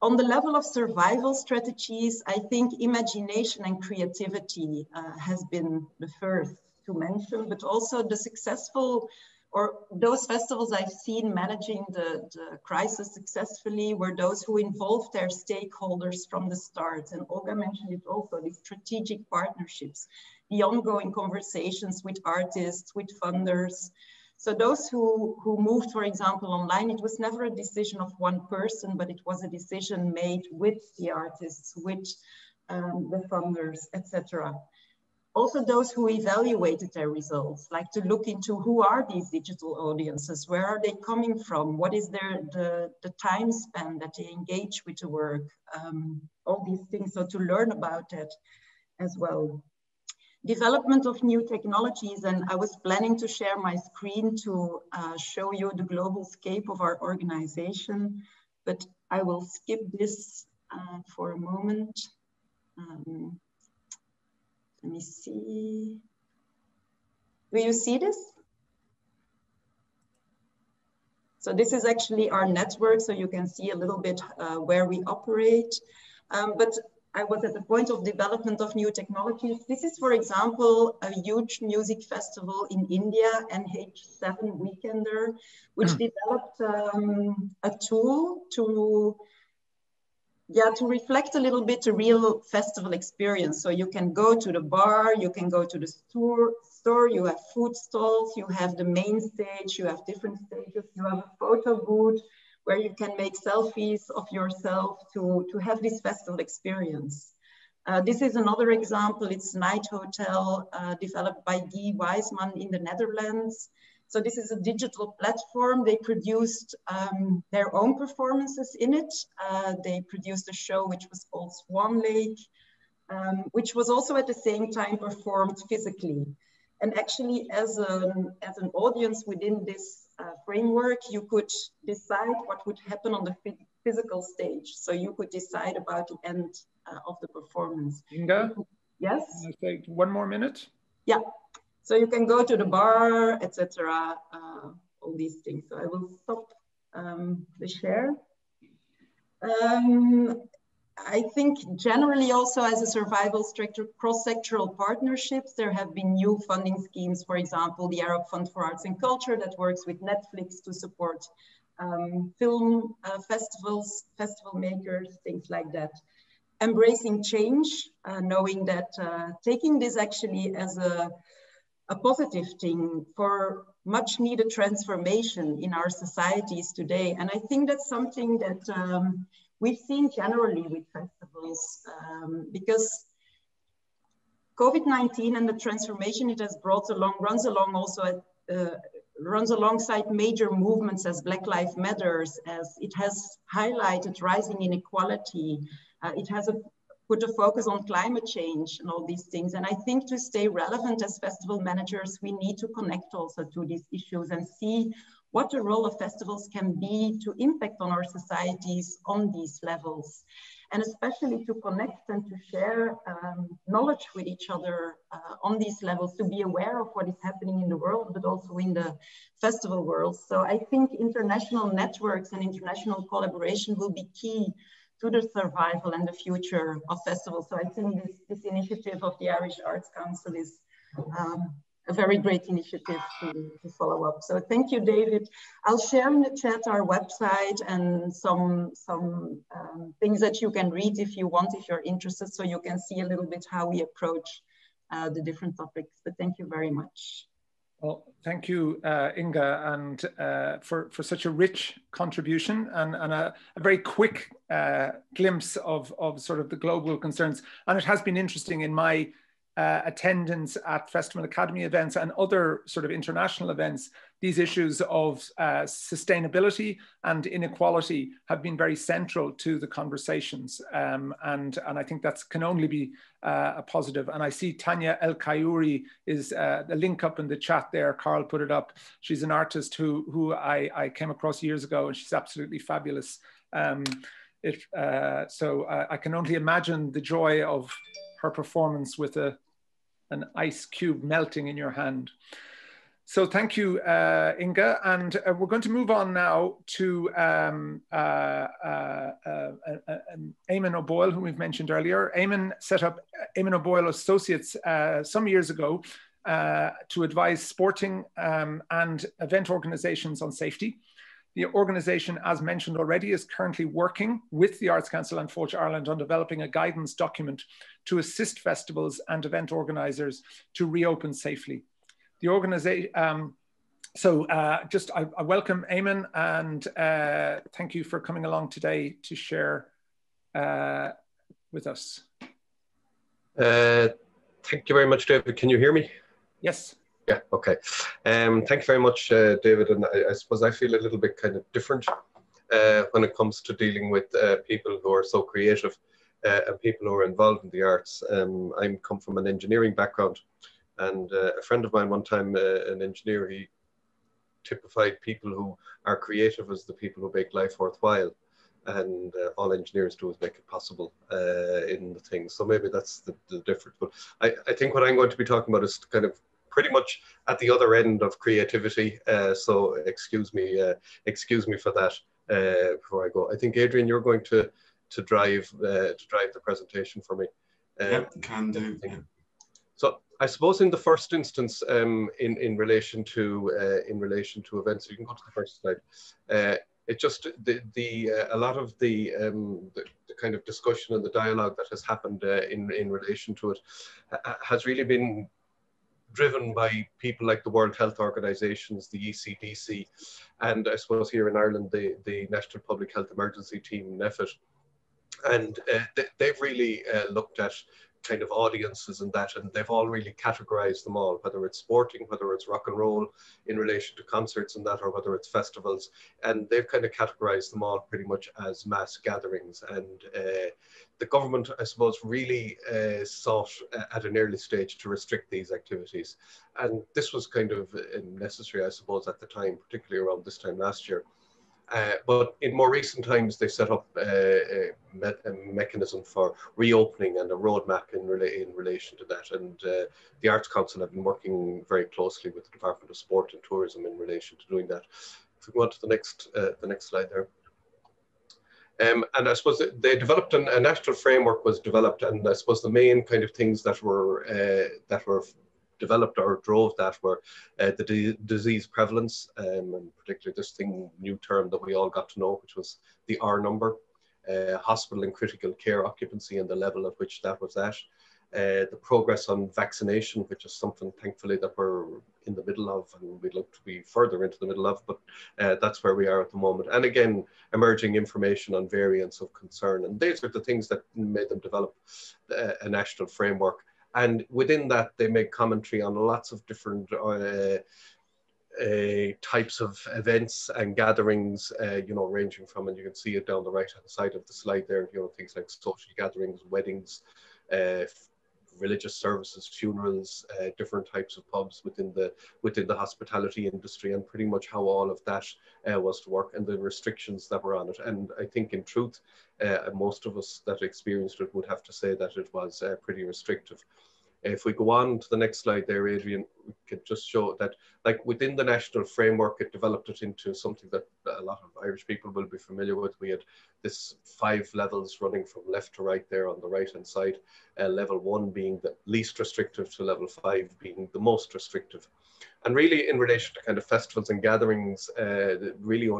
On the level of survival strategies, I think imagination and creativity has been the first to mention, but also the successful, or those festivals I've seen managing the crisis successfully were those who involved their stakeholders from the start. And Olga mentioned it also, these strategic partnerships, the ongoing conversations with artists, with funders. So those who moved, for example, online, it was never a decision of one person, but it was a decision made with the artists, with the funders, etc. Also those who evaluated their results, like to look into who are these digital audiences, where are they coming from, what is the time span that they engage with the work, all these things, so to learn about that as well. Development of new technologies, and I was planning to share my screen to show you the global scape of our organization, but I will skip this for a moment. Let me see. Do you see this? So this is actually our network, so you can see a little bit where we operate. But I was at the point of development of new technologies. This is, for example, a huge music festival in India, NH7 Weekender, which developed a tool to reflect a little bit the real festival experience. So you can go to the bar, you can go to the store, you have food stalls, you have the main stage, you have different stages, you have a photo booth where you can make selfies of yourself to have this festival experience. This is another example. It's Night Hotel developed by Guy Wiseman in the Netherlands. So this is a digital platform. They produced their own performances in it. They produced a show which was called Swan Lake, which was also at the same time performed physically. And actually as an audience within this framework, you could decide what would happen on the physical stage. So you could decide about the end of the performance.
Inge?
Yes?
Can I take 1 more minute?
Yeah. So you can go to the bar, etc. All these things. So I will stop the share. I think generally also as a survival structure, cross-sectoral partnerships, there have been new funding schemes, for example, the Arab Fund for Arts and Culture that works with Netflix to support film festivals, festival makers, things like that. Embracing change, knowing that taking this actually as a positive thing for much needed transformation in our societies today. And I think that's something that we've seen generally with festivals, because COVID-19 and the transformation it has brought along runs alongside major movements as Black Lives Matter, as it has highlighted rising inequality. It has put a focus on climate change and all these things. And I think to stay relevant as festival managers, we need to connect also to these issues and see what the role of festivals can be to impact on our societies on these levels. and especially to connect and to share knowledge with each other on these levels, to be aware of what is happening in the world, but also in the festival world. So I think international networks and international collaboration will be key to the survival and the future of festivals. So I think this initiative of the Irish Arts Council is a very great initiative to follow up. So thank you, David. I'll share in the chat our website and some things that you can read if you want, if you're interested, so you can see a little bit how we approach the different topics. But thank you very much.
Well, thank you, Inge, and for such a rich contribution and a very quick glimpse of sort of the global concerns. And it has been interesting in my attendance at Festival Academy events and other sort of international events. These issues of sustainability and inequality have been very central to the conversations, and I think that can only be a positive. And I see Tanya El Kayuri is the link up in the chat there. Carl put it up. She's an artist who I came across years ago, and she's absolutely fabulous. So I can only imagine the joy of her performance with an ice cube melting in your hand. So thank you, Inge. And we're going to move on now to Eamon O'Boyle, whom we've mentioned earlier. Eamon set up Eamon O'Boyle Associates some years ago to advise sporting and event organizations on safety. The organization, as mentioned already, is currently working with the Arts Council and FAILTE Ireland on developing a guidance document to assist festivals and event organizers to reopen safely. The organization, I welcome Eamon, and thank you for coming along today to share with us.
Thank you very much, David. Can you hear me?
Yes.
Yeah, okay. Thank you very much, David. And I suppose I feel a little bit kind of different when it comes to dealing with people who are so creative and people who are involved in the arts. I come from an engineering background, and a friend of mine one time, an engineer, he typified people who are creative as the people who make life worthwhile. And all engineers do is make it possible in the thing. So maybe that's the difference. But I think what I'm going to be talking about is kind of pretty much at the other end of creativity. So excuse me for that before I go. I think, Adrian, you're going to drive the presentation for me.
Yep, can do. Yeah.
So I suppose in the first instance, in relation to events, you can go to the first slide. It just a lot of the kind of discussion and the dialogue that has happened in relation to it has really been driven by people like the World Health Organizations, the ECDC, and I suppose here in Ireland, the National Public Health Emergency Team, NEFIT. And they've really looked at kind of audiences and that, and they've all really categorized them all, whether it's sporting, whether it's rock and roll in relation to concerts and that, or whether it's festivals, and they've kind of categorized them all pretty much as mass gatherings. And the government, I suppose, really sought at an early stage to restrict these activities, and this was kind of necessary, I suppose, at the time, particularly around this time last year. But in more recent times, they set up a mechanism for reopening and a roadmap in relation to that. And the Arts Council have been working very closely with the Department of Sport and Tourism in relation to doing that. If we go on to the next slide there. And I suppose they developed a national framework was developed, and I suppose the main kind of things that were developed or drove that were the disease prevalence, and particularly this new term that we all got to know, which was the R number, hospital and critical care occupancy and the level at which that was at, the progress on vaccination, which is something thankfully that we're in the middle of, and we'd look to be further into the middle of, but that's where we are at the moment. And again, emerging information on variants of concern, and these are the things that made them develop a national framework. And within that, they make commentary on lots of different types of events and gatherings, ranging from, and you can see it down the right-hand side of the slide there, things like social gatherings, weddings, religious services, funerals, different types of pubs within the hospitality industry, and pretty much how all of that was to work, and the restrictions that were on it. And I think in truth, most of us that experienced it would have to say that it was pretty restrictive. If we go on to the next slide there, Adrian, we could just show that, like, within the national framework, it developed it into something that a lot of Irish people will be familiar with. We had this 5 levels running from left to right there on the right-hand side, level 1 being the least restrictive to level 5 being the most restrictive. And really, in relation to kind of festivals and gatherings, they really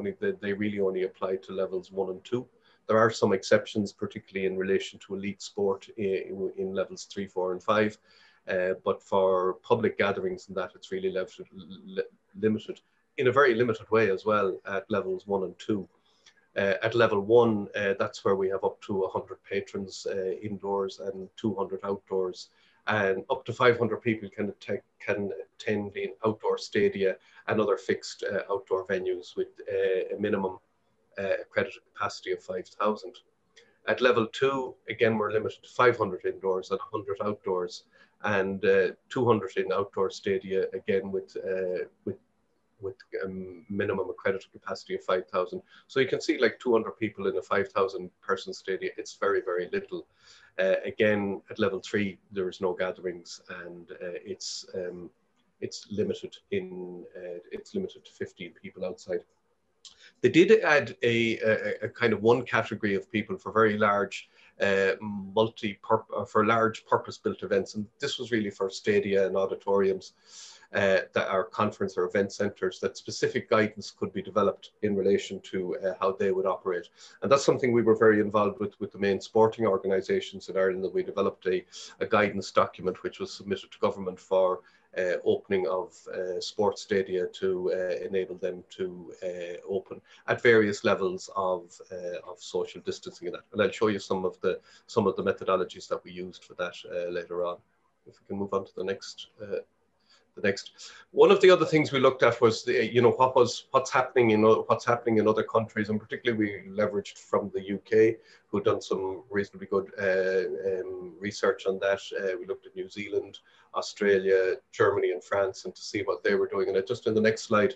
only apply to levels 1 and 2. There are some exceptions, particularly in relation to elite sport in levels 3, 4, and 5. But for public gatherings and that, it's really limited in a very limited way as well at levels 1 and 2. At level 1, that's where we have up to 100 patrons indoors and 200 outdoors. And up to 500 people can attend in outdoor stadia and other fixed outdoor venues with a minimum accredited capacity of 5,000. At level 2, again, we're limited to 500 indoors and 100 outdoors, and 200 in outdoor stadia, again with minimum accredited capacity of 5,000. So you can see, like, 200 people in a 5,000 person stadia, it's very, very little. Again, at level 3, there is no gatherings, and it's limited to 15 people outside. They did add a kind of one category of people for very large for large purpose-built events, and this was really for stadia and auditoriums that are conference or event centres, that specific guidance could be developed in relation to how they would operate. And that's something we were very involved with the main sporting organisations in Ireland, that we developed a guidance document which was submitted to government for opening of sports stadia to enable them to open at various levels of social distancing and that. And I'll show you some of the methodologies that we used for that later on. If we can move on to the next. One of the other things we looked at was what's happening in other countries, and particularly we leveraged from the UK, who'd done some reasonably good research on that. We looked at New Zealand, Australia, Germany, and France, and to see what they were doing. And just in the next slide,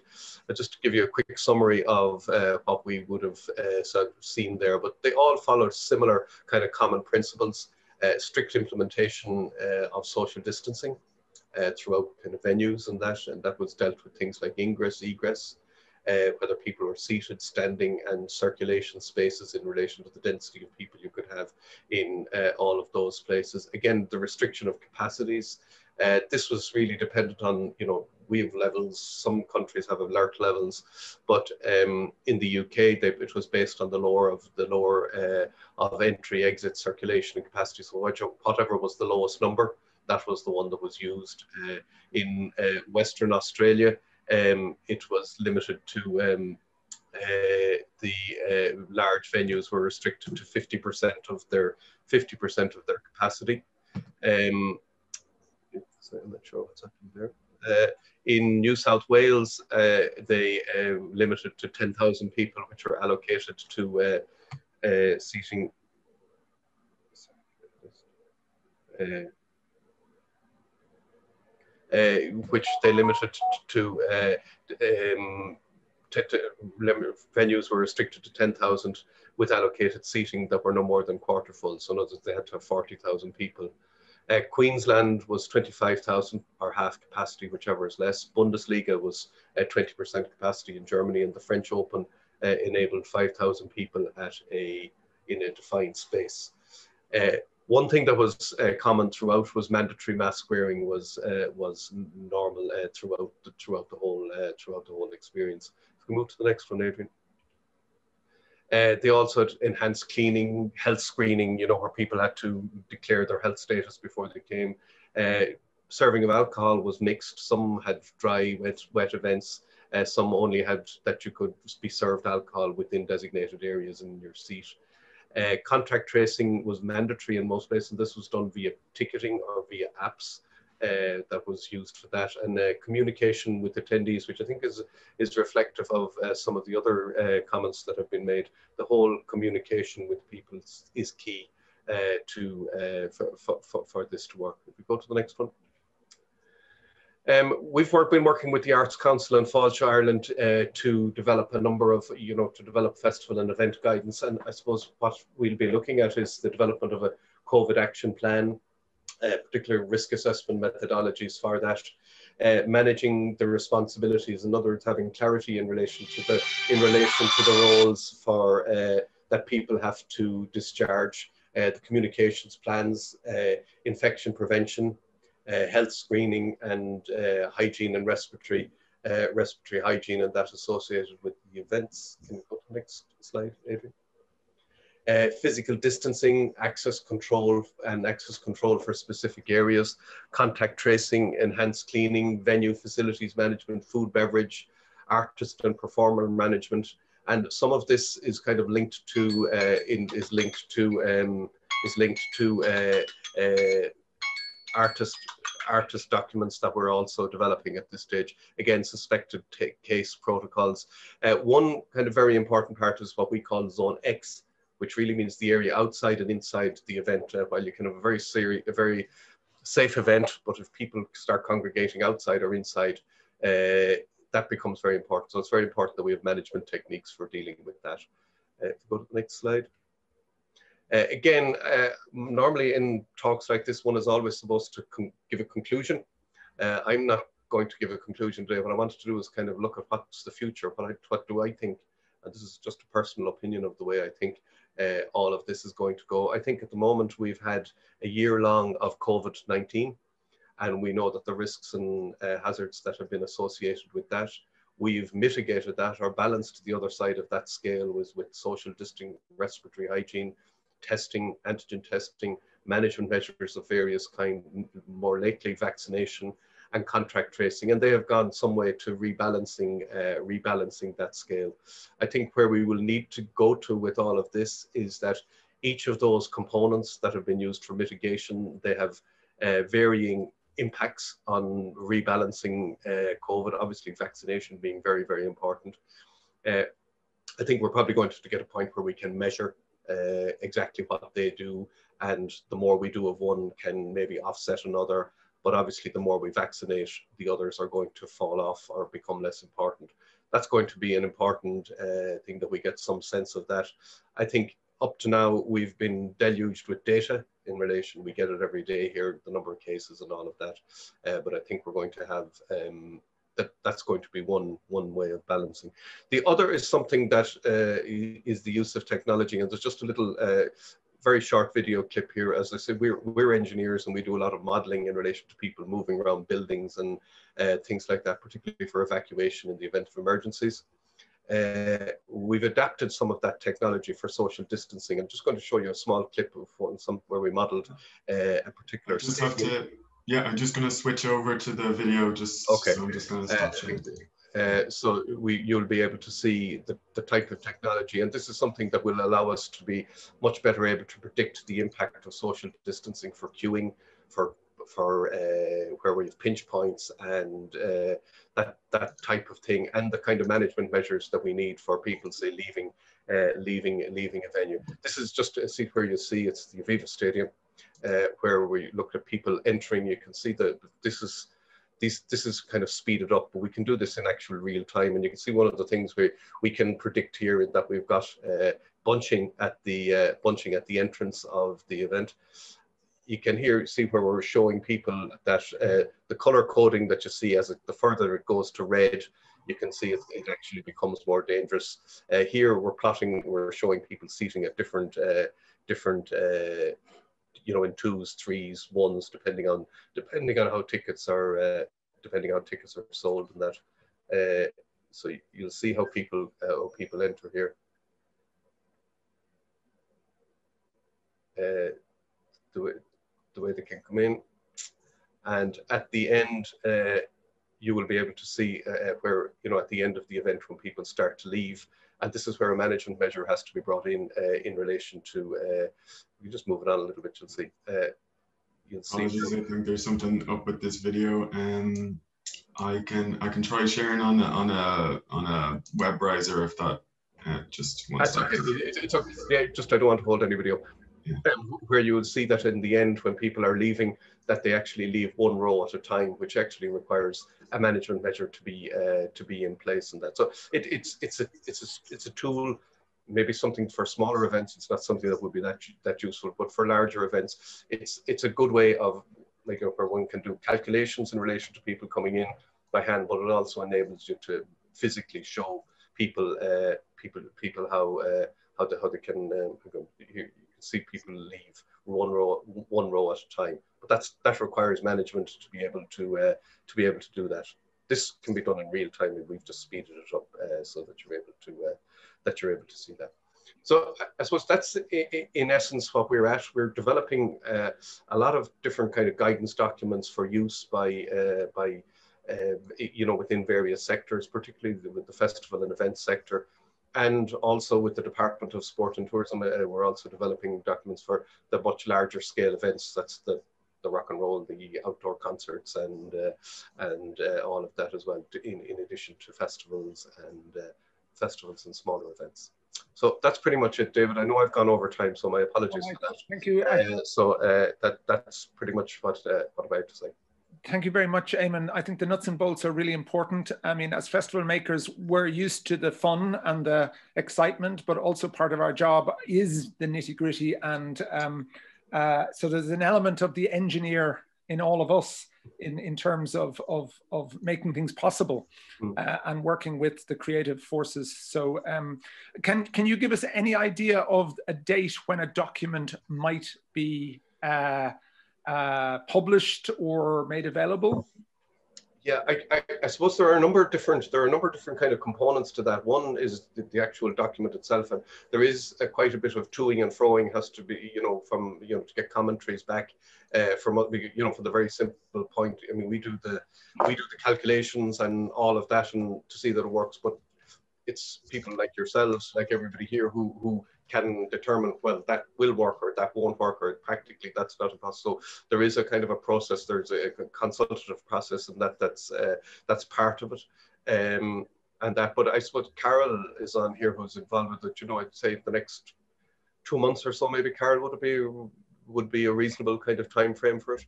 just to give you a quick summary of what we would have seen there, but they all followed similar kind of common principles: strict implementation of social distancing throughout kind of venues and that was dealt with things like ingress, egress, whether people were seated, standing, and circulation spaces in relation to the density of people you could have in all of those places. Again, the restriction of capacities. This was really dependent on, we have levels, some countries have alert levels, but in the UK, it was based on the lower of entry, exit, circulation, and capacity. So whatever was the lowest number, that was the one that was used. In Western Australia, it was limited to the large venues were restricted to 50% of their capacity. So I'm not sure what's happening there. In New South Wales, they limited to 10,000 people, which are allocated to seating. Which they limited to venues were restricted to 10,000 with allocated seating that were no more than quarter full. So in other words, they had to have 40,000 people. Queensland was 25,000 or half capacity, whichever is less. Bundesliga was 20% capacity in Germany, and the French Open enabled 5,000 people in a defined space. One thing that was common throughout was mandatory mask wearing was normal throughout the whole experience. If we move to the next one, Adrian. They also had enhanced cleaning, health screening, where people had to declare their health status before they came. Serving of alcohol was mixed. Some had dry, wet events. Some only had that you could be served alcohol within designated areas in your seat. Contact tracing was mandatory in most places, and this was done via ticketing or via apps that was used for that. And communication with attendees, which I think is reflective of some of the other comments that have been made. The whole communication with people is key. for this to work. If we go to the next one. We've been working with the Arts Council and FAILTE Ireland to develop a number of, to develop festival and event guidance. And I suppose what we'll be looking at is the development of a COVID action plan, particular risk assessment methodologies for that, managing the responsibilities, in other words, having clarity in relation to the roles for that people have to discharge, the communications plans, infection prevention, health screening, and hygiene and respiratory hygiene and that associated with the events. Can you go to the next slide, Adrian? Physical distancing, access control for specific areas, contact tracing, enhanced cleaning, venue facilities management, food, beverage, artist and performer management, and some of this is kind of linked to artist documents that we're also developing at this stage. Again, suspected case protocols. One kind of very important part is what we call Zone X, which really means the area outside and inside the event. While you can have a very safe event, but if people start congregating outside or inside, that becomes very important. So it's very important that we have management techniques for dealing with that. Go to the next slide. Again, normally in talks like this, one is always supposed to give a conclusion. I'm not going to give a conclusion today. What I wanted to do is kind of look at what's the future, what do I think, and this is just a personal opinion of the way I think all of this is going to go. I think at the moment we've had a year long of COVID-19, and we know that the risks and hazards that have been associated with that, we've mitigated that or balanced the other side of that scale was with social distancing, respiratory hygiene, testing, antigen testing, management measures of various kinds, more lately vaccination and contact tracing, and they have gone some way to rebalancing that scale. I think where we will need to go to with all of this is that each of those components that have been used for mitigation, they have varying impacts on rebalancing COVID, obviously vaccination being very, very important. I think we're probably going to get a point where we can measure exactly what they do, and the more we do of one can maybe offset another, but obviously the more we vaccinate, the others are going to fall off or become less important. That's going to be an important thing, that we get some sense of that. I think up to now we've been deluged with data in relation, we get it every day here, the number of cases and all of that, but I think we're going to have that's going to be one way of balancing. The other is something that is the use of technology, and there's just a little very short video clip here. As I said, we're engineers and we do a lot of modeling in relation to people moving around buildings and things like that, particularly for evacuation in the event of emergencies. We've adapted some of that technology for social distancing. I'm just going to show you a small clip of where we modeled a particular stadium.
Yeah, I'm just going to switch over to the video. Okay. So I'm just going to stop sharing.
So you'll be able to see the type of technology, and this is something that will allow us to be much better able to predict the impact of social distancing for queuing, for where we have pinch points and that type of thing, and the kind of management measures that we need for people, say, leaving a venue. This is just a seat where you see it's the Aviva Stadium. Where we look at people entering, you can see that this is kind of speeded up, but we can do this in actual real time. And you can see one of the things we can predict here is that we've got bunching at the entrance of the event. You can see where we're showing people that the color coding that you see the further it goes to red, you can see it actually becomes more dangerous. Here we're showing people seating at different in 2s, 3s, 1s, depending on how tickets are sold and that. So you'll see how people enter here. The way they can come in, and at the end you will be able to see where at the end of the event when people start to leave. And this is where a management measure has to be brought in relation to, you just move it on a little bit, you'll see.
Apologies, I think there's something up with this video, and I can try sharing on a web browser if that, just one second.
It's okay. Yeah, just I don't want to hold any video. where you will see that in the end, when people are leaving, that they actually leave one row at a time, which actually requires a management measure to be in place. And that, so it's a tool. Maybe something for smaller events, it's not something that would be that useful, but for larger events, it's a good way of, like, where one can do calculations in relation to people coming in by hand, but it also enables you to physically show people how they can you can see people leave one row at a time. But that requires management to be able to do that. This can be done in real time, and we've just speeded it up so that you're able to see that. So I suppose that's in essence what we're at. We're developing a lot of different kind of guidance documents for use by within various sectors, particularly with the festival and events sector, and also with the Department of Sport and Tourism. We're also developing documents for the much larger scale events. That's the rock and roll, the outdoor concerts, and all of that as well, in addition to festivals and smaller events. So that's pretty much it, David. I know I've gone over time, so my apologies for that.
Thank you.
That's pretty much what I have to say.
Thank you very much, Eamon. I think the nuts and bolts are really important. I mean, as festival makers, we're used to the fun and the excitement, but also part of our job is the nitty gritty. And so there's an element of the engineer in all of us in terms of making things possible and working with the creative forces. So can you give us any idea of a date when a document might be published or made available?
Yeah, I suppose there are a number of different kind of components to that. One is the actual document itself, and there is quite a bit of toing and froing has to be, to get commentaries back from, for the very simple point. I mean, we do the calculations and all of that, and to see that it works. But it's people like yourselves, like everybody here, who can determine, well, that will work or that won't work, or practically that's not a possible. So there is a kind of a process. There's a consultative process, and that's part of it. But I suppose Carol is on here, who's involved with it. I'd say the next 2 months or so, maybe. Carol, would be a reasonable kind of time frame for it?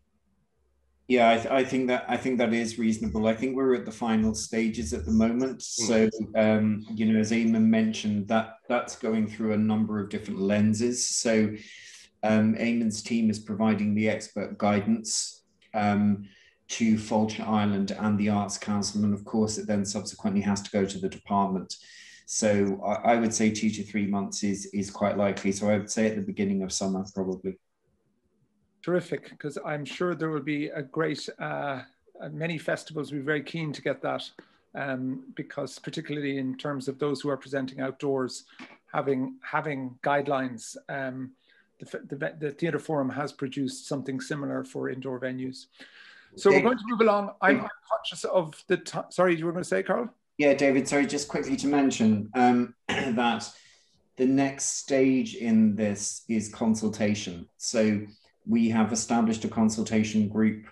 Yeah, I think that is reasonable. I think we're at the final stages at the moment. So, as Eamon mentioned, that's going through a number of different lenses. So, Eamon's team is providing the expert guidance to FAILTE Ireland and the Arts Council, and of course, it then subsequently has to go to the department. So, I would say 2 to 3 months is quite likely. So, I would say at the beginning of summer, probably.
Terrific, because I'm sure there will be a great, many festivals will be very keen to get that, because particularly in terms of those who are presenting outdoors, having guidelines. The Theatre Forum has produced something similar for indoor venues. So we're going to move along. I'm conscious of the time. Sorry, you were going to say, Carl?
Yeah, David, sorry, just quickly to mention that the next stage in this is consultation. So we have established a consultation group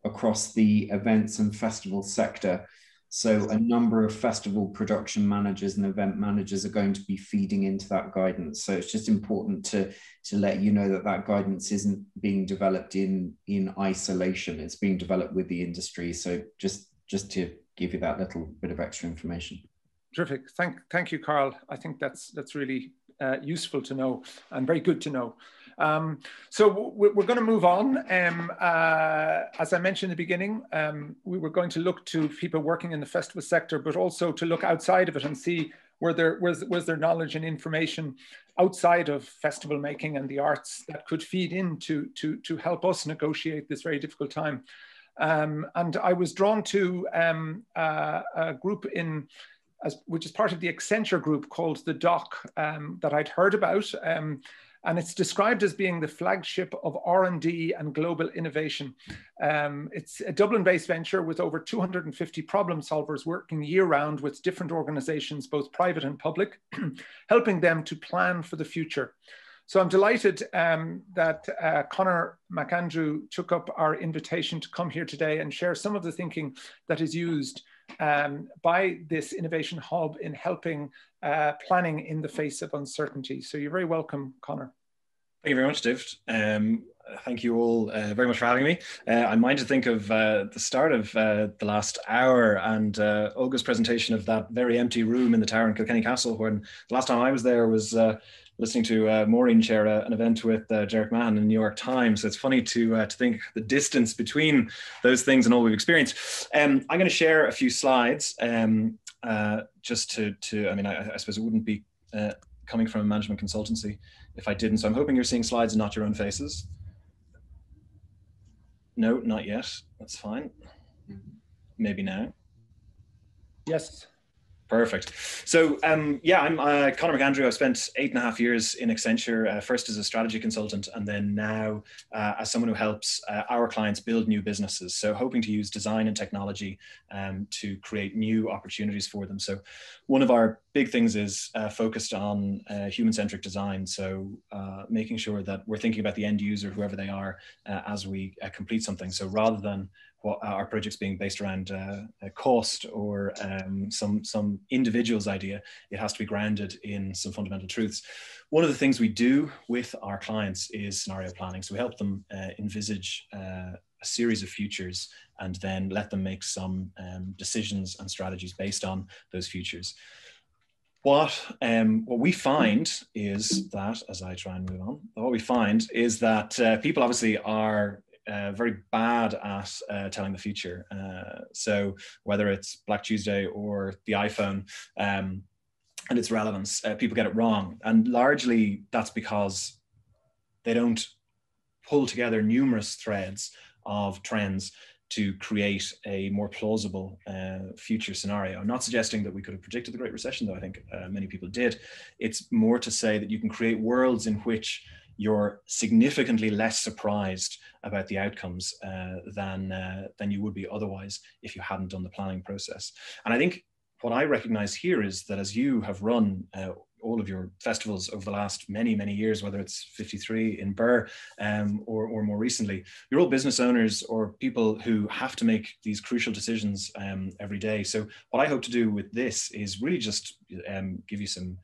across the events and festival sector. So a number of festival production managers and event managers are going to be feeding into that guidance. So it's just important to let you know that guidance isn't being developed in isolation. It's being developed with the industry. So just to give you that little bit of extra information.
Terrific. Thank you, Carl. I think that's really useful to know and very good to know. So we're going to move on. As I mentioned in the beginning, we were going to look to people working in the festival sector, but also to look outside of it and see was there knowledge and information outside of festival making and the arts that could feed in to help us negotiate this very difficult time. And I was drawn to a group which is part of the Accenture group called the DOC that I'd heard about. And it's described as being the flagship of R&D and global innovation. It's a Dublin-based venture with over 250 problem solvers working year-round with different organizations, both private and public, helping them to plan for the future. So I'm delighted that Conor McAndrew took up our invitation to come here today and share some of the thinking that is used by this innovation hub in helping planning in the face of uncertainty. So you're very welcome, Conor.
Thank you very much, David. Thank you all very much for having me. I'm minded to think of the start of the last hour and Olga's presentation of that very empty room in the tower in Kilkenny Castle, when the last time I was there was listening to Maureen chair an event with Derek Mann in the New York Times. So it's funny to think the distance between those things and all we've experienced. I'm going to share a few slides just to I mean, I suppose it wouldn't be coming from a management consultancy if I didn't. So I'm hoping you're seeing slides and not your own faces. No, not yet. That's fine. Maybe now.
Yes.
Perfect. So yeah, I'm Conor McAndrew. I've spent 8.5 years in Accenture, first as a strategy consultant, and then now as someone who helps our clients build new businesses. So hoping to use design and technology to create new opportunities for them. So one of our big things is focused on human-centric design. So making sure that we're thinking about the end user, whoever they are, as we complete something. So rather than what our projects being based around cost or some individual's idea, it has to be grounded in some fundamental truths. One of the things we do with our clients is scenario planning. So we help them envisage a series of futures and then let them make some decisions and strategies based on those futures. What we find is that, as I try and move on, what we find is that people obviously are very bad at telling the future. So whether it's Black Tuesday or the iPhone and its relevance, people get it wrong. And largely that's because they don't pull together numerous threads of trends to create a more plausible future scenario. I'm not suggesting that we could have predicted the Great Recession, though I think many people did. It's more to say that you can create worlds in which you're significantly less surprised about the outcomes than you would be otherwise if you hadn't done the planning process. And I think what I recognize here is that as you have run all of your festivals over the last many, many years, whether it's 53 in Birr or more recently, you're all business owners or people who have to make these crucial decisions every day. So what I hope to do with this is really just give you some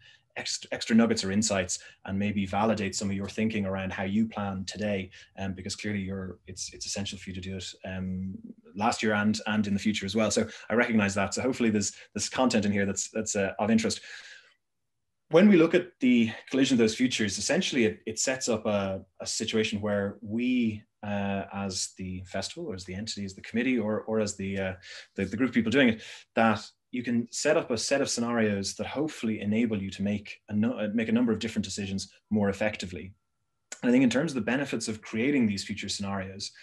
extra nuggets or insights and maybe validate some of your thinking around how you plan today, because clearly it's essential for you to do it last year and in the future as well. So I recognize that. So hopefully there's content in here that's of interest. When we look at the collision of those futures, essentially it sets up a situation where we as the festival or as the entity, as the committee or as the group of people doing it, that you can set up a set of scenarios that hopefully enable you to make a number of different decisions more effectively. And I think in terms of the benefits of creating these future scenarios,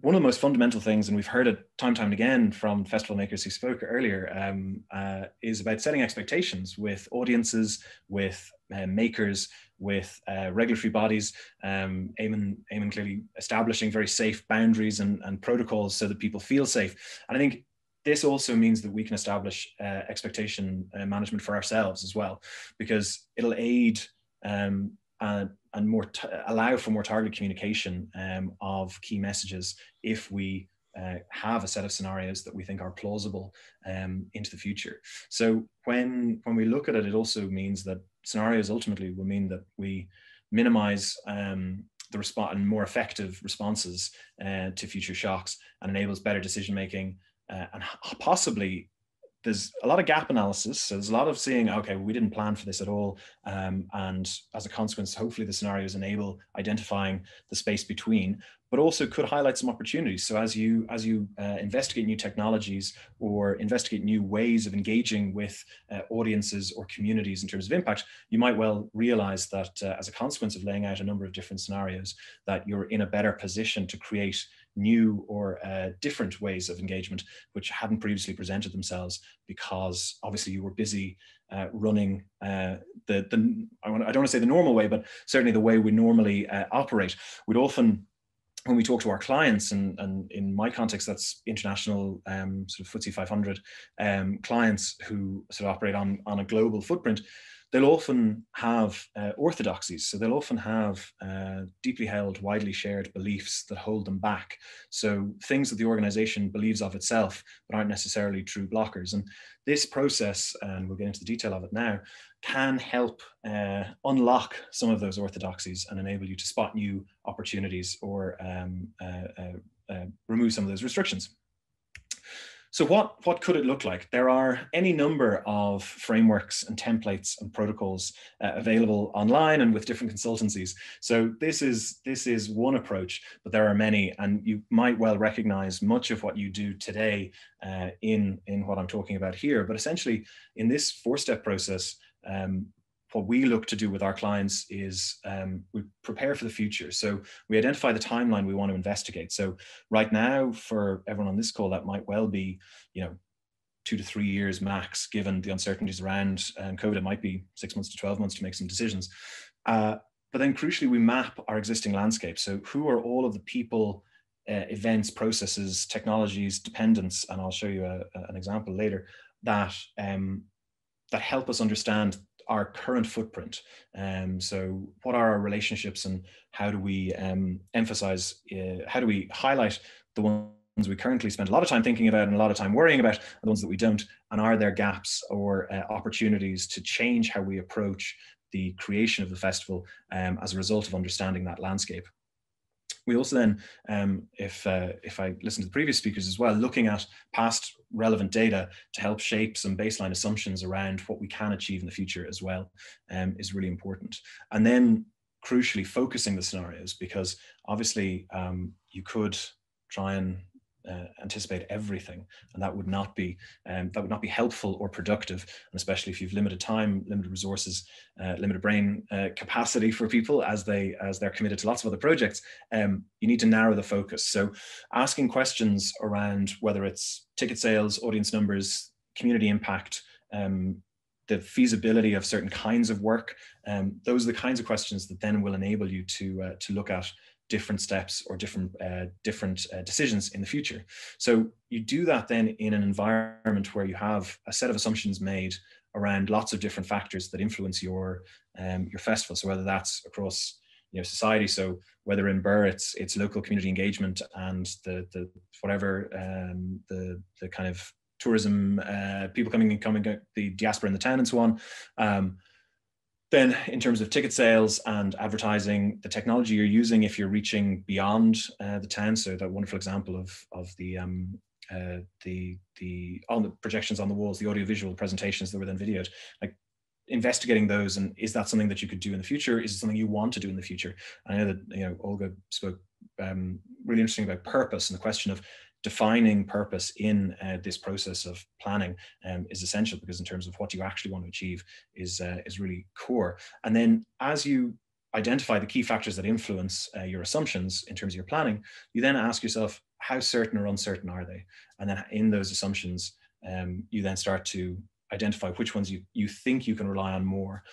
one of the most fundamental things, and we've heard it time and time again from festival makers who spoke earlier, is about setting expectations with audiences, with makers, with regulatory bodies. Eamon clearly establishing very safe boundaries and protocols so that people feel safe. And I think this also means that we can establish expectation management for ourselves as well, because it'll aid and allow for more targeted communication of key messages if we have a set of scenarios that we think are plausible into the future. So when we look at it, it also means that scenarios ultimately will mean that we minimize the response and more effective responses to future shocks, and enables better decision making. And possibly there's a lot of gap analysis. So there's a lot of seeing, okay, we didn't plan for this at all. And as a consequence, hopefully the scenarios enable identifying the space between, but also could highlight some opportunities. So as you investigate new technologies or investigate new ways of engaging with audiences or communities in terms of impact, you might well realize that as a consequence of laying out a number of different scenarios, that you're in a better position to create new or different ways of engagement which hadn't previously presented themselves, because obviously you were busy running I don't want to say the normal way, but certainly the way we normally operate. We'd often, when we talk to our clients, and in my context, that's international sort of FTSE 500 clients who sort of operate on a global footprint, they'll often have orthodoxies. So they'll often have deeply held, widely shared beliefs that hold them back. So things that the organization believes of itself, but aren't necessarily true blockers. And this process, and we'll get into the detail of it now, can help unlock some of those orthodoxies and enable you to spot new opportunities or remove some of those restrictions. So what could it look like? There are any number of frameworks and templates and protocols available online and with different consultancies. So this is one approach, but there are many, and you might well recognize much of what you do today in what I'm talking about here. But essentially, in this four-step process, what we look to do with our clients is we prepare for the future. So we identify the timeline we want to investigate. So right now, for everyone on this call, that might well be, 2 to 3 years max, given the uncertainties around COVID. It might be 6 months to 12 months to make some decisions. But then crucially, we map our existing landscape. So who are all of the people, events, processes, technologies, dependents, and I'll show you an example later, that help us understand our current footprint. So what are our relationships, and how do we emphasize, how do we highlight the ones we currently spend a lot of time thinking about and a lot of time worrying about, and the ones that we don't, and are there gaps or opportunities to change how we approach the creation of the festival as a result of understanding that landscape. We also then, if I listen to the previous speakers as well, looking at past relevant data to help shape some baseline assumptions around what we can achieve in the future as well is really important. And then crucially focusing the scenarios, because obviously you could try and anticipate everything, and that would not be helpful or productive, and especially if you've limited time, limited resources, limited brain capacity for people as they're committed to lots of other projects. You need to narrow the focus. So asking questions around whether it's ticket sales, audience numbers, community impact, the feasibility of certain kinds of work, those are the kinds of questions that then will enable you to look at different steps or different decisions in the future. So you do that then in an environment where you have a set of assumptions made around lots of different factors that influence your festival. So whether that's across society, so whether in Birr it's local community engagement and the kind of tourism, people coming, the diaspora in the town and so on. Then in terms of ticket sales and advertising, the technology you're using if you're reaching beyond the town. So that wonderful example of all the projections on the walls, the audiovisual presentations that were then videoed, like investigating those, and is that something that you could do in the future? Is it something you want to do in the future? I know that Olga spoke really interesting about purpose, and the question of defining purpose in this process of planning is essential, because in terms of what you actually want to achieve is really core. And then as you identify the key factors that influence your assumptions in terms of your planning, you then ask yourself, how certain or uncertain are they? And then in those assumptions, you then start to identify which ones you think you can rely on more,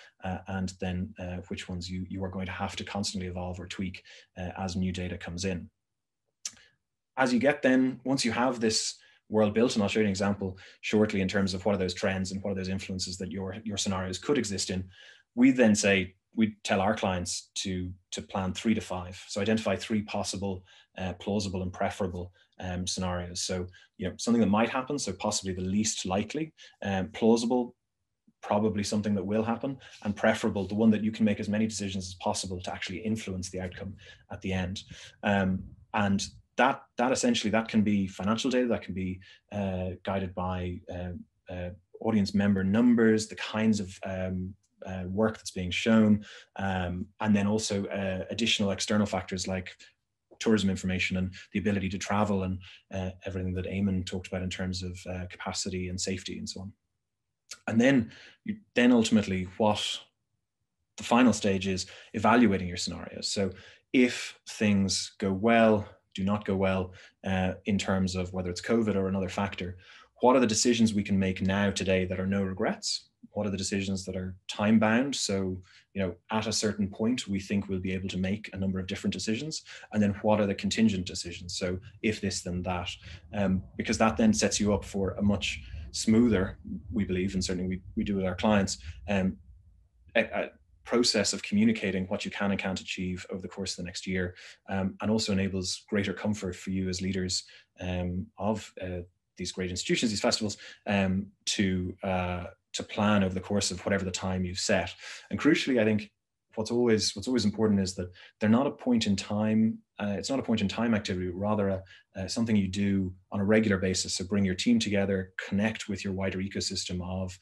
and then which ones you are going to have to constantly evolve or tweak as new data comes in. As you get then, once you have this world built, and I'll show you an example shortly in terms of what are those trends and what are those influences that your scenarios could exist in, we then say, we tell our clients to plan 3 to 5. So identify 3 possible, plausible and preferable scenarios. So, something that might happen, so possibly the least likely, plausible, probably something that will happen, and preferable, the one that you can make as many decisions as possible to actually influence the outcome at the end. And that essentially, that can be financial data, that can be guided by audience member numbers, the kinds of work that's being shown, and then also additional external factors like tourism information and the ability to travel, and everything that Eamon talked about in terms of capacity and safety and so on. And then ultimately what the final stage is evaluating your scenarios. So if things go well, do not go well, in terms of whether it's COVID or another factor, what are the decisions we can make now today that are no regrets? What are the decisions that are time bound? So, at a certain point, we think we'll be able to make a number of different decisions. And then what are the contingent decisions? So if this, then that, because that then sets you up for a much smoother, we believe, and certainly we do with our clients, a process of communicating what you can and can't achieve over the course of the next year, and also enables greater comfort for you as leaders of these great institutions, these festivals, to plan over the course of whatever the time you've set. And crucially, I think what's always important is that they're not a point in time. It's not a point in time activity, rather something you do on a regular basis. So bring your team together, connect with your wider ecosystem of,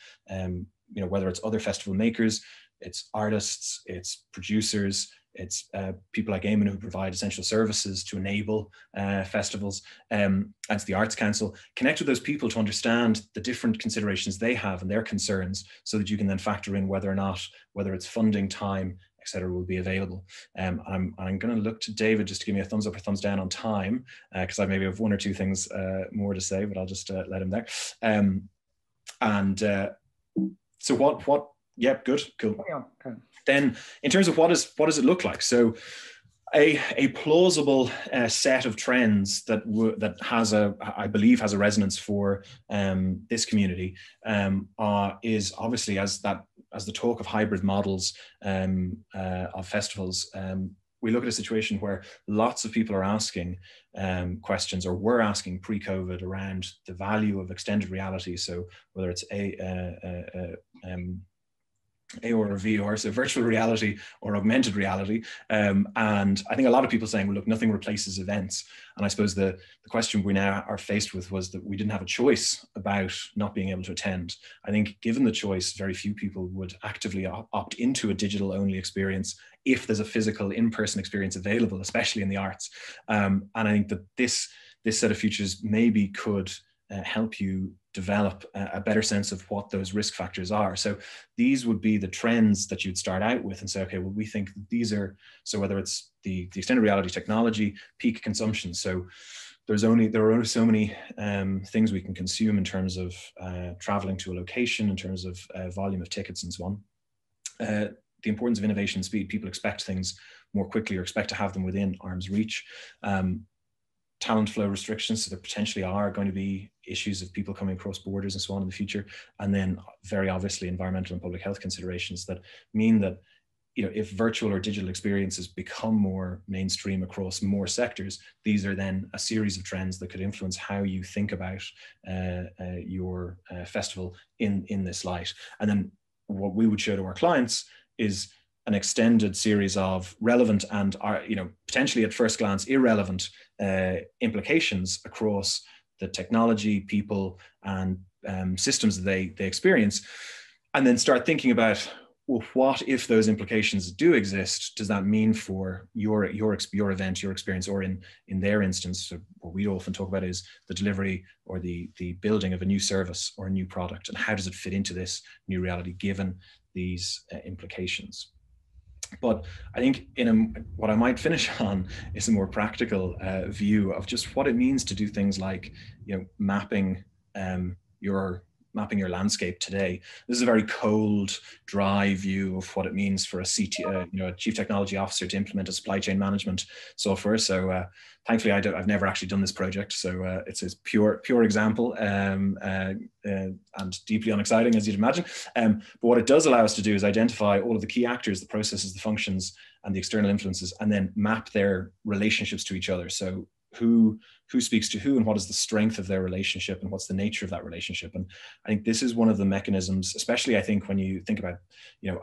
whether it's other festival makers, it's artists, it's producers, it's people like Eamon who provide essential services to enable festivals, and it's the Arts Council. Connect with those people to understand the different considerations they have and their concerns, so that you can then factor in whether it's funding, time, etc., will be available. I'm going to look to David just to give me a thumbs up or thumbs down on time, because I maybe have one or two things more to say, but I'll just let him there. So what? Yeah, good, cool. Okay. Then, in terms of what does it look like? So, a plausible set of trends that I believe has a resonance for this community is obviously as the talk of hybrid models of festivals. We look at a situation where lots of people are asking questions, or were asking pre-COVID, around the value of extended reality. So whether it's AR or VR, so virtual reality or augmented reality. And I think a lot of people saying, well, look, nothing replaces events. And I suppose the question we now are faced with was that we didn't have a choice about not being able to attend. I think given the choice, very few people would actively opt into a digital only experience if there's a physical in-person experience available, especially in the arts. And I think that this set of features maybe could help you develop a better sense of what those risk factors are. So these would be the trends that you'd start out with and say, okay, well, we think these are, so whether it's the extended reality technology, peak consumption. So there are only so many things we can consume in terms of traveling to a location, in terms of volume of tickets and so on. The importance of innovation and speed. People expect things more quickly, or expect to have them within arm's reach. Talent flow restrictions, so there potentially are going to be issues of people coming across borders and so on in the future. And then very obviously environmental and public health considerations that mean that, if virtual or digital experiences become more mainstream across more sectors, these are then a series of trends that could influence how you think about your festival in this light. And then what we would show to our clients is an extended series of relevant and potentially at first glance irrelevant implications across the technology, people, and systems that they experience, and then start thinking about, well, what if those implications do exist? Does that mean for your event, your experience, or in their instance, what we often talk about is the delivery or the building of a new service or a new product, and how does it fit into this new reality given these implications? But I think what I might finish on is a more practical view of just what it means to do things like, mapping your landscape today. This is a very cold, dry view of what it means for a CTO, a chief technology officer, to implement a supply chain management software. So thankfully, I've never actually done this project, so it's a pure example and deeply unexciting, as you'd imagine. But what it does allow us to do is identify all of the key actors, the processes, the functions, and the external influences, and then map their relationships to each other. So who speaks to who, and what is the strength of their relationship, and what's the nature of that relationship. And I think this is one of the mechanisms, especially I think when you think about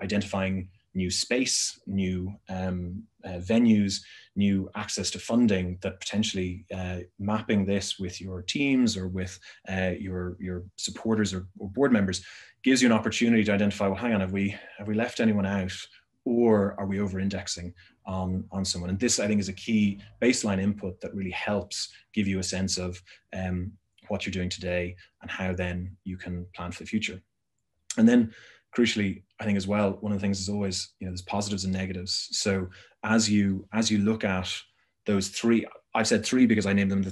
identifying new space, new venues, new access to funding, that potentially mapping this with your teams or with your supporters or board members gives you an opportunity to identify, well, hang on, have we left anyone out, or are we over-indexing on someone? And this, I think, is a key baseline input that really helps give you a sense of what you're doing today and how then you can plan for the future. And then crucially, I think as well, one of the things is always, there's positives and negatives. So as you look at those three, I've said three because I named them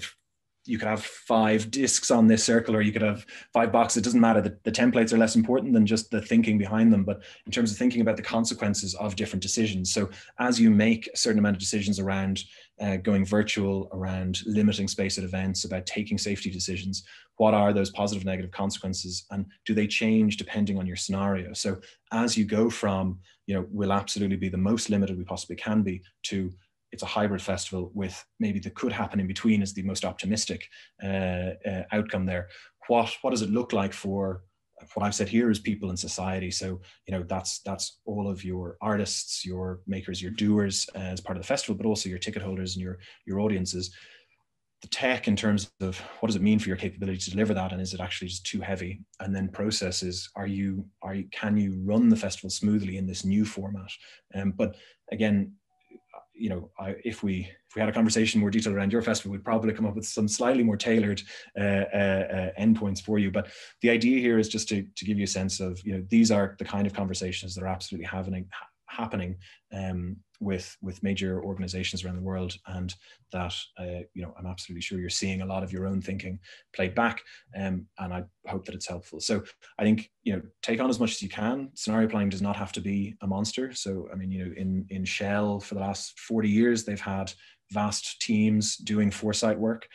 you could have 5 discs on this circle, or you could have 5 boxes. It doesn't matter. The templates are less important than just the thinking behind them, but in terms of thinking about the consequences of different decisions. So as you make a certain amount of decisions around going virtual, around limiting space at events, about taking safety decisions. What are those positive, negative consequences, and do they change depending on your scenario? So as you go from, you know, we'll absolutely be the most limited we possibly can be, to it's a hybrid festival with maybe the could happen in between is the most optimistic outcome there. What does it look like for what I've said here is people in society? So, you know, that's all of your artists, your makers, your doers as part of the festival, but also your ticket holders and your audiences. The tech in terms of what does it mean for your capability to deliver that, and is it actually just too heavy? And then processes, can you run the festival smoothly in this new format? But again, you know, if we had a conversation more detailed around your festival, we'd probably come up with some slightly more tailored endpoints for you. But the idea here is just to give you a sense of, you know, these are the kind of conversations that are absolutely happening with major organizations around the world, and that you know, I'm absolutely sure you're seeing a lot of your own thinking played back, and I hope that it's helpful. So I think, you know, take on as much as you can. Scenario planning does not have to be a monster. So I mean, you know, in Shell for the last 40 years, they've had vast teams doing foresight work.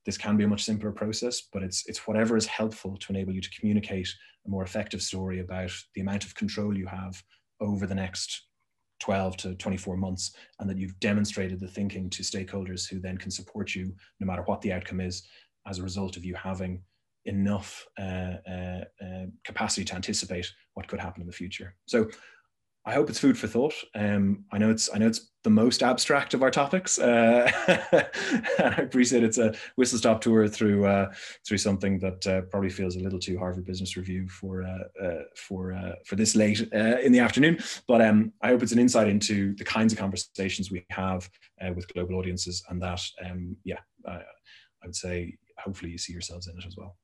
This can be a much simpler process, but it's whatever is helpful to enable you to communicate a more effective story about the amount of control you have over the next 12 to 24 months, and that you've demonstrated the thinking to stakeholders who then can support you no matter what the outcome is, as a result of you having enough capacity to anticipate what could happen in the future. So I hope it's food for thought. I know it's the most abstract of our topics. I appreciate it's a whistle-stop tour through something that probably feels a little too Harvard Business Review for this late in the afternoon. But I hope it's an insight into the kinds of conversations we have with global audiences, and that I would say hopefully you see yourselves in it as well.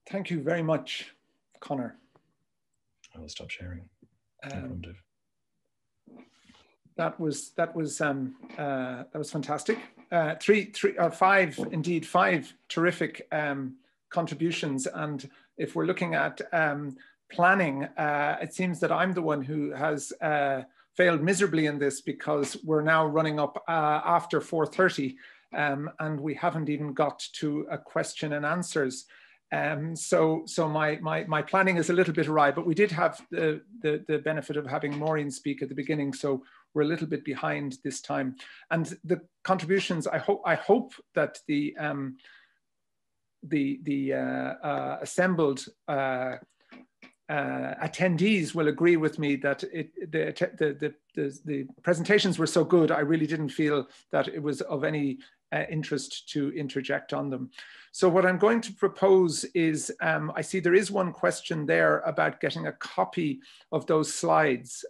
Thank you very much, Conor.
I will stop sharing.
That was fantastic. Five terrific contributions. And if we're looking at planning, it seems that I'm the one who has failed miserably in this, because we're now running up after 4:30, and we haven't even got to a question and answers. So my planning is a little bit awry, but we did have the benefit of having Maureen speak at the beginning, so we're a little bit behind this time. And the contributions, I hope that the assembled attendees will agree with me that the presentations were so good. I really didn't feel that it was of any interest to interject on them. So what I'm going to propose is, I see there is one question there about getting a copy of those slides.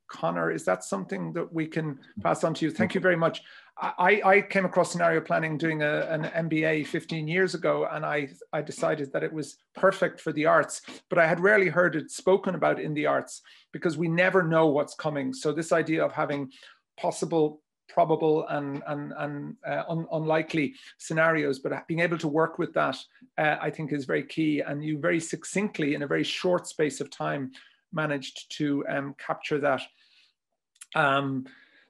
Conor, is that something that we can pass on to you? Thank you very much. I came across scenario planning doing an MBA 15 years ago, and I decided that it was perfect for the arts, but I had rarely heard it spoken about in the arts, because we never know what's coming. So this idea of having possible, probable and unlikely scenarios, but being able to work with that, I think is very key. And you very succinctly, in a very short space of time, managed to capture that.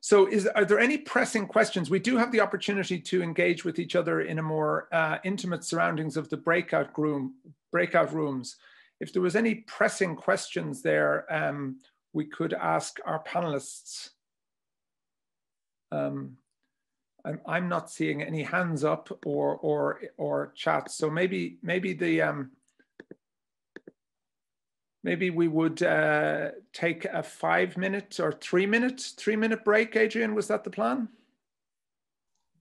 So are there any pressing questions? We do have the opportunity to engage with each other in a more intimate surroundings of the breakout rooms. If there was any pressing questions there, we could ask our panelists. I'm not seeing any hands up or chat. So maybe we would take a 5-minute or 3-minute break. Adrian, was that the plan?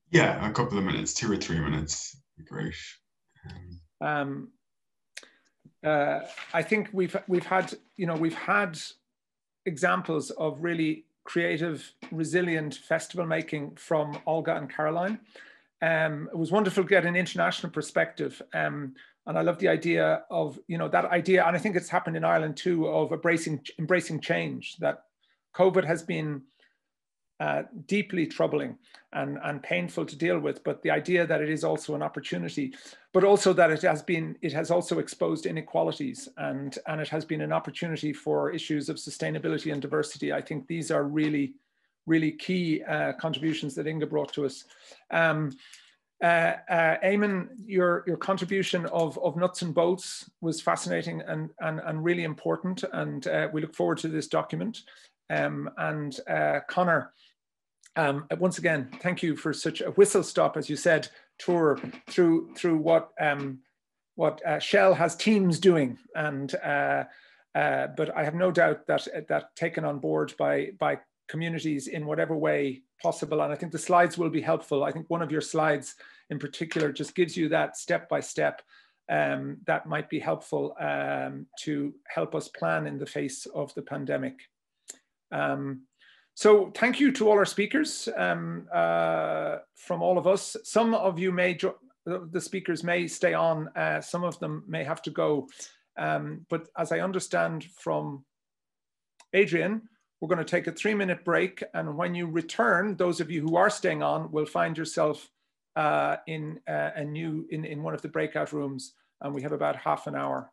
Yeah, a couple of minutes, 2 or 3 minutes, great.
I think we've had examples of really creative, resilient festival making from Olga and Caroline. It was wonderful to get an international perspective. And I love the idea of, that idea, and I think it's happened in Ireland too, of embracing change. That COVID has been deeply troubling and painful to deal with, but the idea that it is also an opportunity. but also that it has also exposed inequalities, and it has been an opportunity for issues of sustainability and diversity. I think these are really, really key contributions that Inge brought to us. Eamon, your contribution of nuts and bolts was fascinating and really important, and we look forward to this document. And Conor, once again, thank you for such a whistle stop, as you said, tour through what Shell has teams doing, and but I have no doubt that taken on board by communities in whatever way possible. And I think the slides will be helpful. I think one of your slides in particular just gives you that step by step that might be helpful to help us plan in the face of the pandemic. So thank you to all our speakers from all of us. Some of you the speakers may stay on, some of them may have to go. But as I understand from Adrian, we're going to take a 3-minute break, and when you return, those of you who are staying on will find yourself in one of the breakout rooms, and we have about half an hour.